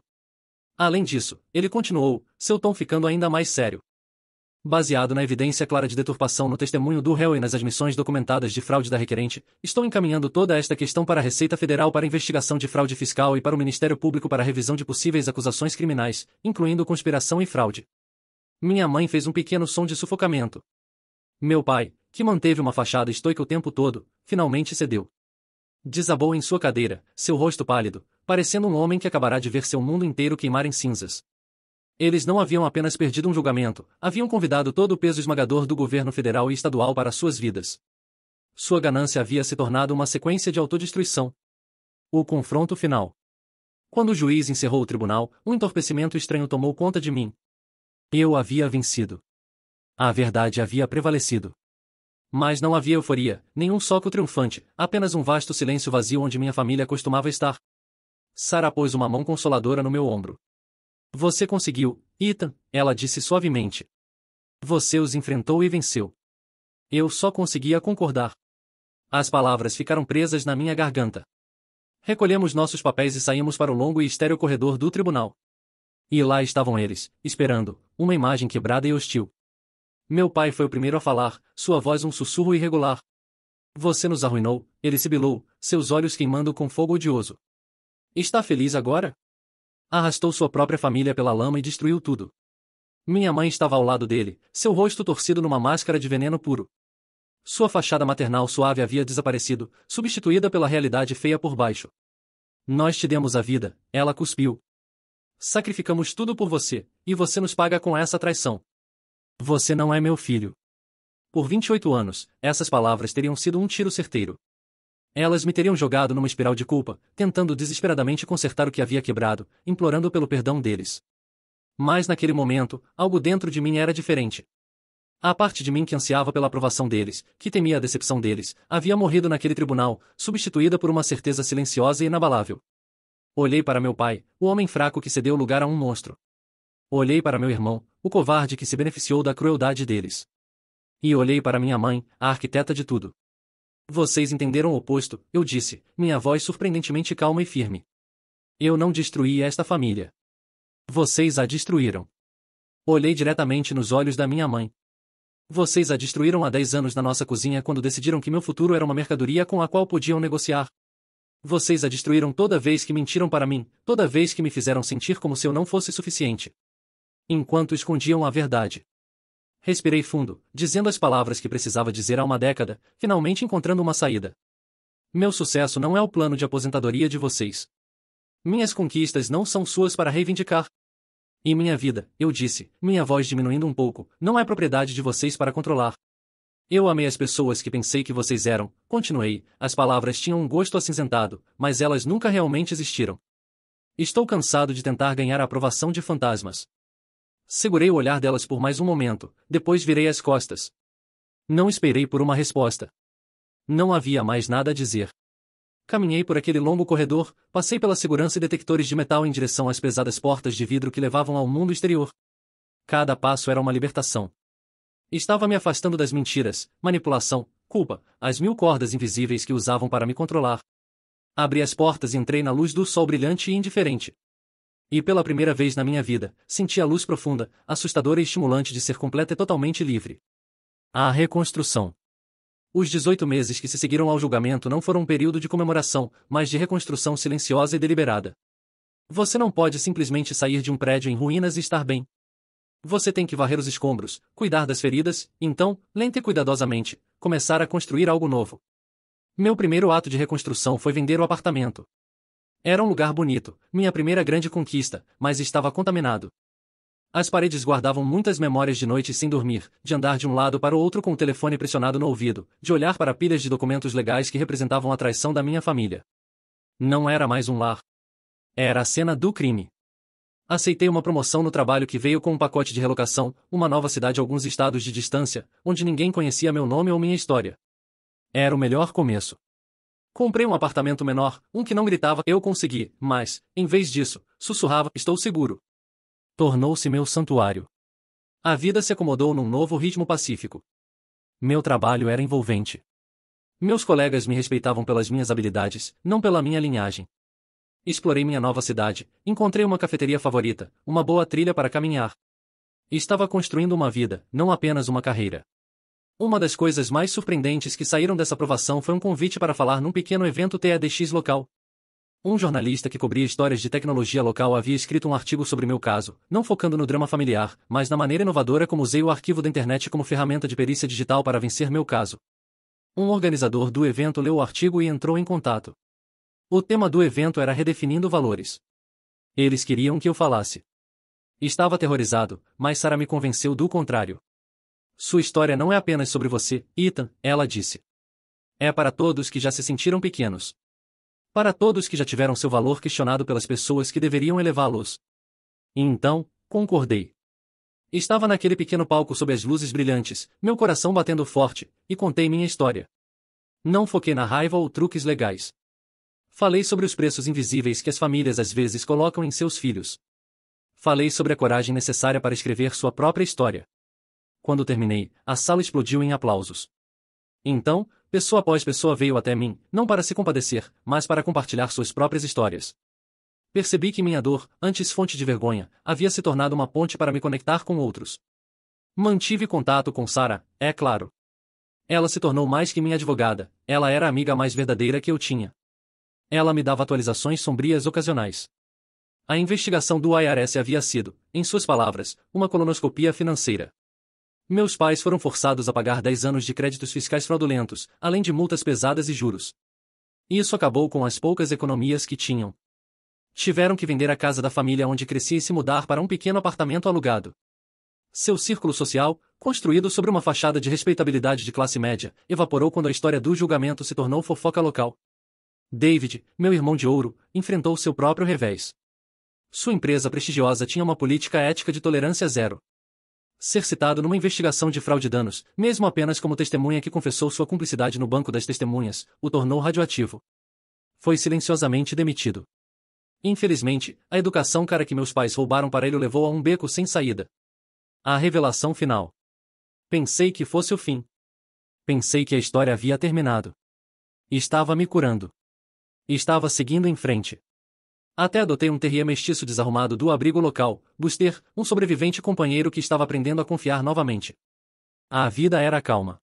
Além disso, ele continuou, seu tom ficando ainda mais sério. Baseado na evidência clara de deturpação no testemunho do réu e nas admissões documentadas de fraude da requerente, estou encaminhando toda esta questão para a Receita Federal para investigação de fraude fiscal e para o Ministério Público para revisão de possíveis acusações criminais, incluindo conspiração e fraude. Minha mãe fez um pequeno som de sufocamento. Meu pai, que manteve uma fachada estoica o tempo todo, finalmente cedeu. Desabou em sua cadeira, seu rosto pálido, parecendo um homem que acabará de ver seu mundo inteiro queimar em cinzas. Eles não haviam apenas perdido um julgamento, haviam convidado todo o peso esmagador do governo federal e estadual para suas vidas. Sua ganância havia se tornado uma sequência de autodestruição. O confronto final. Quando o juiz encerrou o tribunal, um entorpecimento estranho tomou conta de mim. Eu havia vencido. A verdade havia prevalecido. Mas não havia euforia, nenhum soco triunfante, apenas um vasto silêncio vazio onde minha família costumava estar. Sarah pôs uma mão consoladora no meu ombro. Você conseguiu, Ethan, ela disse suavemente. Você os enfrentou e venceu. Eu só conseguia concordar. As palavras ficaram presas na minha garganta. Recolhemos nossos papéis e saímos para o longo e estéril corredor do tribunal. E lá estavam eles, esperando, uma imagem quebrada e hostil. Meu pai foi o primeiro a falar, sua voz um sussurro irregular. Você nos arruinou, ele sibilou, seus olhos queimando com fogo odioso. Está feliz agora? Arrastou sua própria família pela lama e destruiu tudo. Minha mãe estava ao lado dele, seu rosto torcido numa máscara de veneno puro. Sua fachada maternal suave havia desaparecido, substituída pela realidade feia por baixo. Nós te demos a vida, ela cuspiu. Sacrificamos tudo por você, e você nos paga com essa traição. Você não é meu filho. Por 28 anos, essas palavras teriam sido um tiro certeiro. Elas me teriam jogado numa espiral de culpa, tentando desesperadamente consertar o que havia quebrado, implorando pelo perdão deles. Mas naquele momento, algo dentro de mim era diferente. A parte de mim que ansiava pela aprovação deles, que temia a decepção deles, havia morrido naquele tribunal, substituída por uma certeza silenciosa e inabalável. Olhei para meu pai, o homem fraco que cedeu lugar a um monstro. Olhei para meu irmão, o covarde que se beneficiou da crueldade deles. E olhei para minha mãe, a arquiteta de tudo. Vocês entenderam o oposto, eu disse, minha voz surpreendentemente calma e firme. Eu não destruí esta família. Vocês a destruíram. Olhei diretamente nos olhos da minha mãe. Vocês a destruíram há 10 anos na nossa cozinha quando decidiram que meu futuro era uma mercadoria com a qual podiam negociar. Vocês a destruíram toda vez que mentiram para mim, toda vez que me fizeram sentir como se eu não fosse suficiente. Enquanto escondiam a verdade. Respirei fundo, dizendo as palavras que precisava dizer há uma década, finalmente encontrando uma saída. Meu sucesso não é o plano de aposentadoria de vocês. Minhas conquistas não são suas para reivindicar. E minha vida, eu disse, minha voz diminuindo um pouco, não é propriedade de vocês para controlar. Eu amei as pessoas que pensei que vocês eram, continuei, as palavras tinham um gosto acinzentado, mas elas nunca realmente existiram. Estou cansado de tentar ganhar a aprovação de fantasmas. Segurei o olhar delas por mais um momento, depois virei as costas. Não esperei por uma resposta. Não havia mais nada a dizer. Caminhei por aquele longo corredor, passei pela segurança e detectores de metal em direção às pesadas portas de vidro que levavam ao mundo exterior. Cada passo era uma libertação. Estava me afastando das mentiras, manipulação, culpa, as 1000 cordas invisíveis que usavam para me controlar. Abri as portas e entrei na luz do sol brilhante e indiferente. E pela primeira vez na minha vida, senti a luz profunda, assustadora e estimulante de ser completa e totalmente livre. A reconstrução. Os 18 meses que se seguiram ao julgamento não foram um período de comemoração, mas de reconstrução silenciosa e deliberada. Você não pode simplesmente sair de um prédio em ruínas e estar bem. Você tem que varrer os escombros, cuidar das feridas, e então, lenta e cuidadosamente, começar a construir algo novo. Meu primeiro ato de reconstrução foi vender o apartamento. Era um lugar bonito, minha primeira grande conquista, mas estava contaminado. As paredes guardavam muitas memórias de noites sem dormir, de andar de um lado para o outro com o telefone pressionado no ouvido, de olhar para pilhas de documentos legais que representavam a traição da minha família. Não era mais um lar. Era a cena do crime. Aceitei uma promoção no trabalho que veio com um pacote de relocação, uma nova cidade a alguns estados de distância, onde ninguém conhecia meu nome ou minha história. Era o melhor começo. Comprei um apartamento menor, um que não gritava "eu consegui", mas, em vez disso, sussurrava "estou seguro". Tornou-se meu santuário. A vida se acomodou num novo ritmo pacífico. Meu trabalho era envolvente. Meus colegas me respeitavam pelas minhas habilidades, não pela minha linhagem. Explorei minha nova cidade, encontrei uma cafeteria favorita, uma boa trilha para caminhar. Estava construindo uma vida, não apenas uma carreira. Uma das coisas mais surpreendentes que saíram dessa aprovação foi um convite para falar num pequeno evento TEDx local. Um jornalista que cobria histórias de tecnologia local havia escrito um artigo sobre meu caso, não focando no drama familiar, mas na maneira inovadora como usei o arquivo da internet como ferramenta de perícia digital para vencer meu caso. Um organizador do evento leu o artigo e entrou em contato. O tema do evento era redefinindo valores. Eles queriam que eu falasse. Estava aterrorizado, mas Sarah me convenceu do contrário. Sua história não é apenas sobre você, Ethan, ela disse. É para todos que já se sentiram pequenos. Para todos que já tiveram seu valor questionado pelas pessoas que deveriam elevá-los. E então, concordei. Estava naquele pequeno palco sob as luzes brilhantes, meu coração batendo forte, e contei minha história. Não foquei na raiva ou truques legais. Falei sobre os preços invisíveis que as famílias às vezes colocam em seus filhos. Falei sobre a coragem necessária para escrever sua própria história. Quando terminei, a sala explodiu em aplausos. Então, pessoa após pessoa veio até mim, não para se compadecer, mas para compartilhar suas próprias histórias. Percebi que minha dor, antes fonte de vergonha, havia se tornado uma ponte para me conectar com outros. Mantive contato com Sarah, é claro. Ela se tornou mais que minha advogada, ela era a amiga mais verdadeira que eu tinha. Ela me dava atualizações sombrias ocasionais. A investigação do IRS havia sido, em suas palavras, uma colonoscopia financeira. Meus pais foram forçados a pagar 10 anos de créditos fiscais fraudulentos, além de multas pesadas e juros. Isso acabou com as poucas economias que tinham. Tiveram que vender a casa da família onde cresci e se mudar para um pequeno apartamento alugado. Seu círculo social, construído sobre uma fachada de respeitabilidade de classe média, evaporou quando a história do julgamento se tornou fofoca local. David, meu irmão de ouro, enfrentou seu próprio revés. Sua empresa prestigiosa tinha uma política ética de tolerância zero. Ser citado numa investigação de fraude de danos, mesmo apenas como testemunha que confessou sua cumplicidade no banco das testemunhas, o tornou radioativo. Foi silenciosamente demitido. Infelizmente, a educação cara que meus pais roubaram para ele o levou a um beco sem saída. A revelação final. Pensei que fosse o fim. Pensei que a história havia terminado. Estava me curando. Estava seguindo em frente. Até adotei um terrier mestiço desarrumado do abrigo local, Buster, um sobrevivente companheiro que estava aprendendo a confiar novamente. A vida era calma.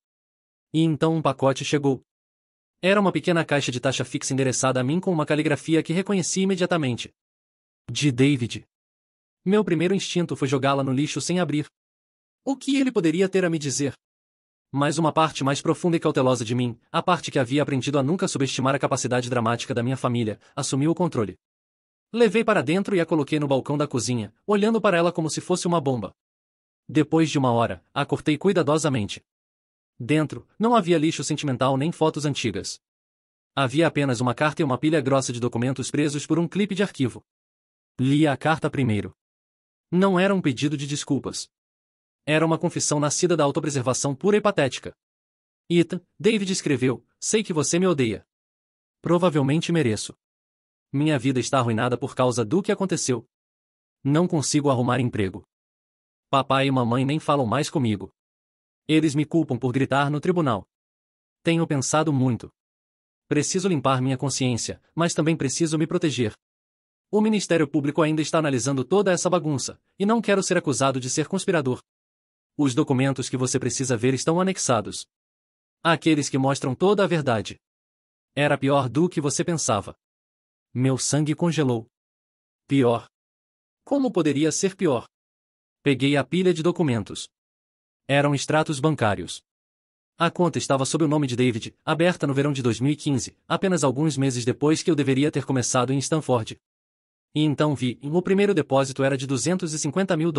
E então um pacote chegou. Era uma pequena caixa de taxa fixa endereçada a mim com uma caligrafia que reconheci imediatamente. De David. Meu primeiro instinto foi jogá-la no lixo sem abrir. O que ele poderia ter a me dizer? Mas uma parte mais profunda e cautelosa de mim, a parte que havia aprendido a nunca subestimar a capacidade dramática da minha família, assumiu o controle. Levei para dentro e a coloquei no balcão da cozinha, olhando para ela como se fosse uma bomba. Depois de uma hora, a cortei cuidadosamente. Dentro, não havia lixo sentimental nem fotos antigas. Havia apenas uma carta e uma pilha grossa de documentos presos por um clipe de arquivo. Li a carta primeiro. Não era um pedido de desculpas. Era uma confissão nascida da autopreservação pura e patética. Ethan, David escreveu, sei que você me odeia. Provavelmente mereço. Minha vida está arruinada por causa do que aconteceu. Não consigo arrumar emprego. Papai e mamãe nem falam mais comigo. Eles me culpam por gritar no tribunal. Tenho pensado muito. Preciso limpar minha consciência, mas também preciso me proteger. O Ministério Público ainda está analisando toda essa bagunça, e não quero ser acusado de ser conspirador. Os documentos que você precisa ver estão anexados. Aqueles que mostram toda a verdade. Era pior do que você pensava. Meu sangue congelou. Pior. Como poderia ser pior? Peguei a pilha de documentos. Eram extratos bancários. A conta estava sob o nome de David, aberta no verão de 2015, apenas alguns meses depois que eu deveria ter começado em Stanford. E então vi, o primeiro depósito era de $250 mil.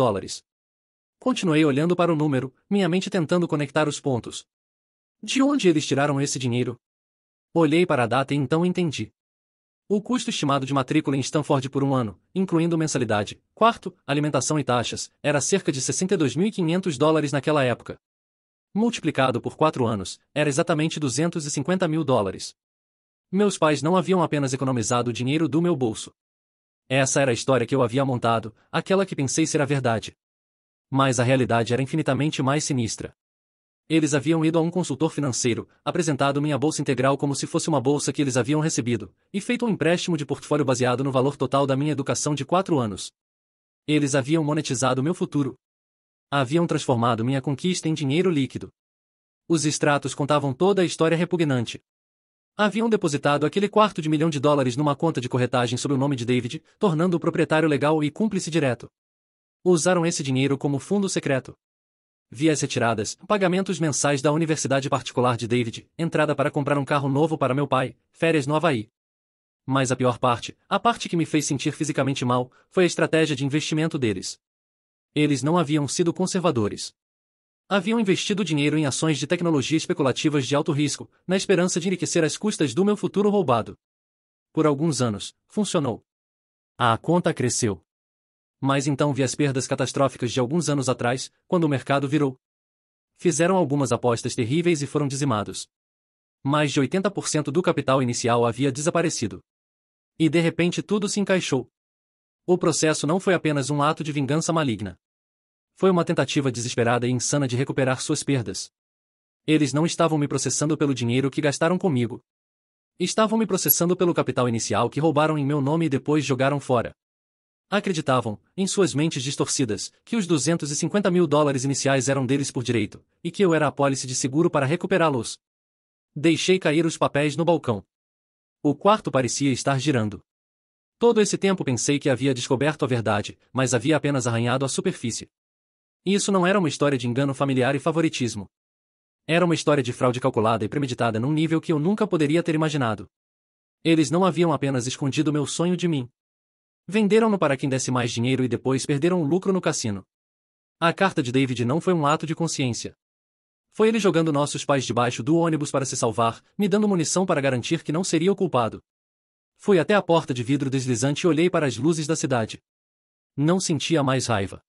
Continuei olhando para o número, minha mente tentando conectar os pontos. De onde eles tiraram esse dinheiro? Olhei para a data e então entendi. O custo estimado de matrícula em Stanford por um ano, incluindo mensalidade, quarto, alimentação e taxas, era cerca de $62.500 naquela época. Multiplicado por 4 anos, era exatamente $250 mil. Meus pais não haviam apenas economizado o dinheiro do meu bolso. Essa era a história que eu havia montado, aquela que pensei ser a verdade. Mas a realidade era infinitamente mais sinistra. Eles haviam ido a um consultor financeiro, apresentado minha bolsa integral como se fosse uma bolsa que eles haviam recebido, e feito um empréstimo de portfólio baseado no valor total da minha educação de 4 anos. Eles haviam monetizado meu futuro. Haviam transformado minha conquista em dinheiro líquido. Os extratos contavam toda a história repugnante. Haviam depositado aquele $250 numa conta de corretagem sob o nome de David, tornando o proprietário legal e cúmplice direto. Usaram esse dinheiro como fundo secreto. Vi as retiradas, pagamentos mensais da universidade particular de David, entrada para comprar um carro novo para meu pai, férias no Havaí. Mas a pior parte, a parte que me fez sentir fisicamente mal, foi a estratégia de investimento deles. Eles não haviam sido conservadores. Haviam investido dinheiro em ações de tecnologia especulativas de alto risco, na esperança de enriquecer às custas do meu futuro roubado. Por alguns anos, funcionou. A conta cresceu. Mas então vi as perdas catastróficas de alguns anos atrás, quando o mercado virou. Fizeram algumas apostas terríveis e foram dizimados. Mais de 80% do capital inicial havia desaparecido. E de repente tudo se encaixou. O processo não foi apenas um ato de vingança maligna. Foi uma tentativa desesperada e insana de recuperar suas perdas. Eles não estavam me processando pelo dinheiro que gastaram comigo. Estavam me processando pelo capital inicial que roubaram em meu nome e depois jogaram fora. Acreditavam, em suas mentes distorcidas, que os $250 mil iniciais eram deles por direito, e que eu era a apólice de seguro para recuperá-los. Deixei cair os papéis no balcão. O quarto parecia estar girando. Todo esse tempo pensei que havia descoberto a verdade, mas havia apenas arranhado a superfície. Isso não era uma história de engano familiar e favoritismo. Era uma história de fraude calculada e premeditada num nível que eu nunca poderia ter imaginado. Eles não haviam apenas escondido meu sonho de mim. Venderam-no para quem desse mais dinheiro e depois perderam o lucro no cassino. A carta de David não foi um ato de consciência. Foi ele jogando nossos pais debaixo do ônibus para se salvar, me dando munição para garantir que não seria o culpado. Fui até a porta de vidro deslizante e olhei para as luzes da cidade. Não sentia mais raiva.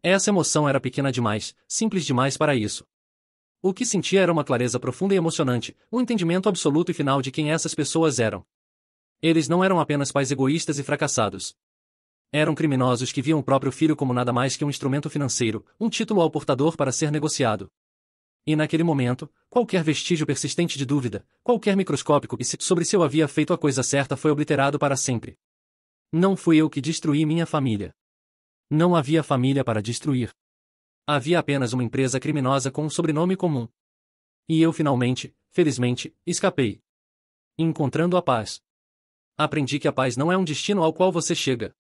Essa emoção era pequena demais, simples demais para isso. O que sentia era uma clareza profunda e emocionante, um entendimento absoluto e final de quem essas pessoas eram. Eles não eram apenas pais egoístas e fracassados. Eram criminosos que viam o próprio filho como nada mais que um instrumento financeiro, um título ao portador para ser negociado. E naquele momento, qualquer vestígio persistente de dúvida, qualquer microscópico sobre se eu havia feito a coisa certa foi obliterado para sempre. Não fui eu que destruí minha família. Não havia família para destruir. Havia apenas uma empresa criminosa com um sobrenome comum. E eu finalmente, felizmente, escapei. Encontrando a paz. Aprendi que a paz não é um destino ao qual você chega.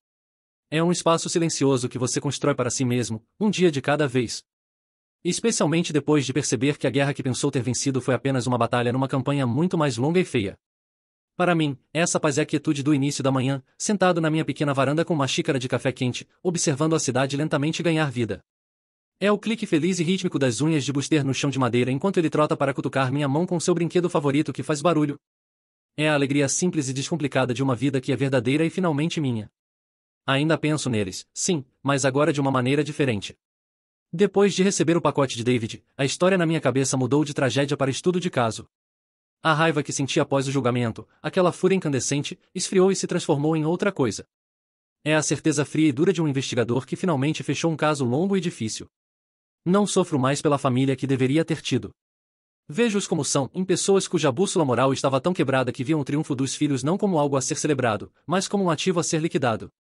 É um espaço silencioso que você constrói para si mesmo, um dia de cada vez. Especialmente depois de perceber que a guerra que pensou ter vencido foi apenas uma batalha numa campanha muito mais longa e feia. Para mim, essa paz é a quietude do início da manhã, sentado na minha pequena varanda com uma xícara de café quente, observando a cidade lentamente ganhar vida. É o clique feliz e rítmico das unhas de Buster no chão de madeira enquanto ele trota para cutucar minha mão com seu brinquedo favorito que faz barulho. É a alegria simples e descomplicada de uma vida que é verdadeira e finalmente minha. Ainda penso neles, sim, mas agora de uma maneira diferente. Depois de receber o pacote de David, a história na minha cabeça mudou de tragédia para estudo de caso. A raiva que senti após o julgamento, aquela fúria incandescente, esfriou e se transformou em outra coisa. É a certeza fria e dura de um investigador que finalmente fechou um caso longo e difícil. Não sofro mais pela família que deveria ter tido. Vejo-os como são, em pessoas cuja bússola moral estava tão quebrada que viam o triunfo dos filhos não como algo a ser celebrado, mas como um ativo a ser liquidado.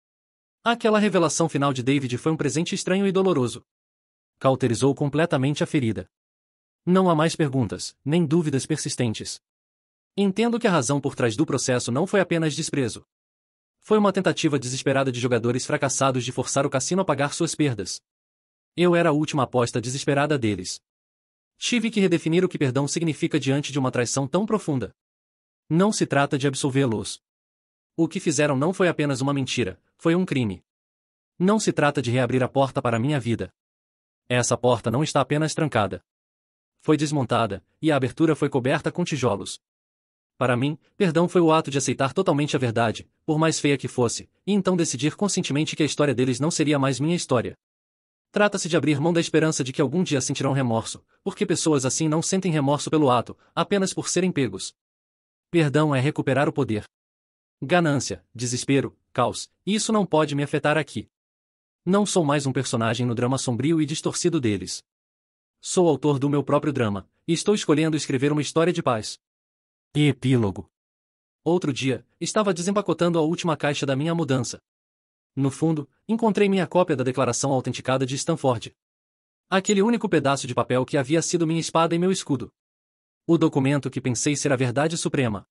Aquela revelação final de David foi um presente estranho e doloroso. Cauterizou completamente a ferida. Não há mais perguntas, nem dúvidas persistentes. Entendo que a razão por trás do processo não foi apenas desprezo. Foi uma tentativa desesperada de jogadores fracassados de forçar o cassino a pagar suas perdas. Eu era a última aposta desesperada deles. Tive que redefinir o que perdão significa diante de uma traição tão profunda. Não se trata de absolvê-los. O que fizeram não foi apenas uma mentira, foi um crime. Não se trata de reabrir a porta para a minha vida. Essa porta não está apenas trancada. Foi desmontada, e a abertura foi coberta com tijolos. Para mim, perdão foi o ato de aceitar totalmente a verdade, por mais feia que fosse, e então decidir conscientemente que a história deles não seria mais minha história. Trata-se de abrir mão da esperança de que algum dia sentirão remorso, porque pessoas assim não sentem remorso pelo ato, apenas por serem pegos. Perdão é recuperar o poder. Ganância, desespero, caos, isso não pode me afetar aqui. Não sou mais um personagem no drama sombrio e distorcido deles. Sou autor do meu próprio drama, e estou escolhendo escrever uma história de paz. Epílogo. Outro dia, estava desempacotando a última caixa da minha mudança. No fundo, encontrei minha cópia da declaração autenticada de Stanford. Aquele único pedaço de papel que havia sido minha espada e meu escudo. O documento que pensei ser a verdade suprema.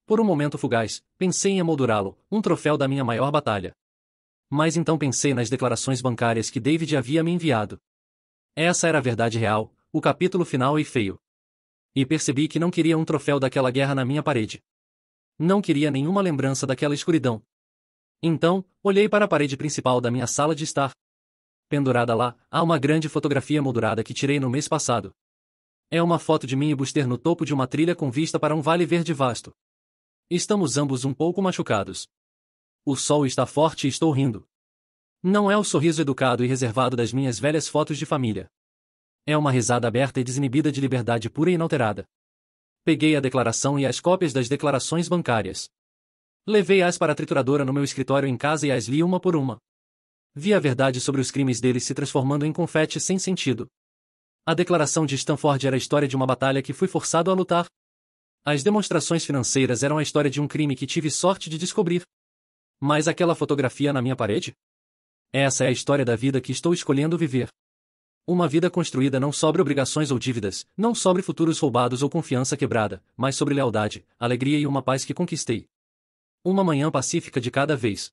Por um momento fugaz, pensei em emoldurá-lo, um troféu da minha maior batalha. Mas então pensei nas declarações bancárias que David havia me enviado. Essa era a verdade real, o capítulo final e feio. E percebi que não queria um troféu daquela guerra na minha parede. Não queria nenhuma lembrança daquela escuridão. Então, olhei para a parede principal da minha sala de estar. Pendurada lá, há uma grande fotografia moldurada que tirei no mês passado. É uma foto de mim e Buster no topo de uma trilha com vista para um vale verde vasto. Estamos ambos um pouco machucados. O sol está forte e estou rindo. Não é o sorriso educado e reservado das minhas velhas fotos de família. É uma risada aberta e desinibida de liberdade pura e inalterada. Peguei a declaração e as cópias das declarações bancárias. Levei-as para a trituradora no meu escritório em casa e as li uma por uma. Vi a verdade sobre os crimes deles se transformando em confete sem sentido. A declaração de Stanford era a história de uma batalha que fui forçado a lutar. As demonstrações financeiras eram a história de um crime que tive sorte de descobrir. Mas aquela fotografia na minha parede? Essa é a história da vida que estou escolhendo viver. Uma vida construída não sobre obrigações ou dívidas, não sobre futuros roubados ou confiança quebrada, mas sobre lealdade, alegria e uma paz que conquistei. Uma manhã pacífica de cada vez.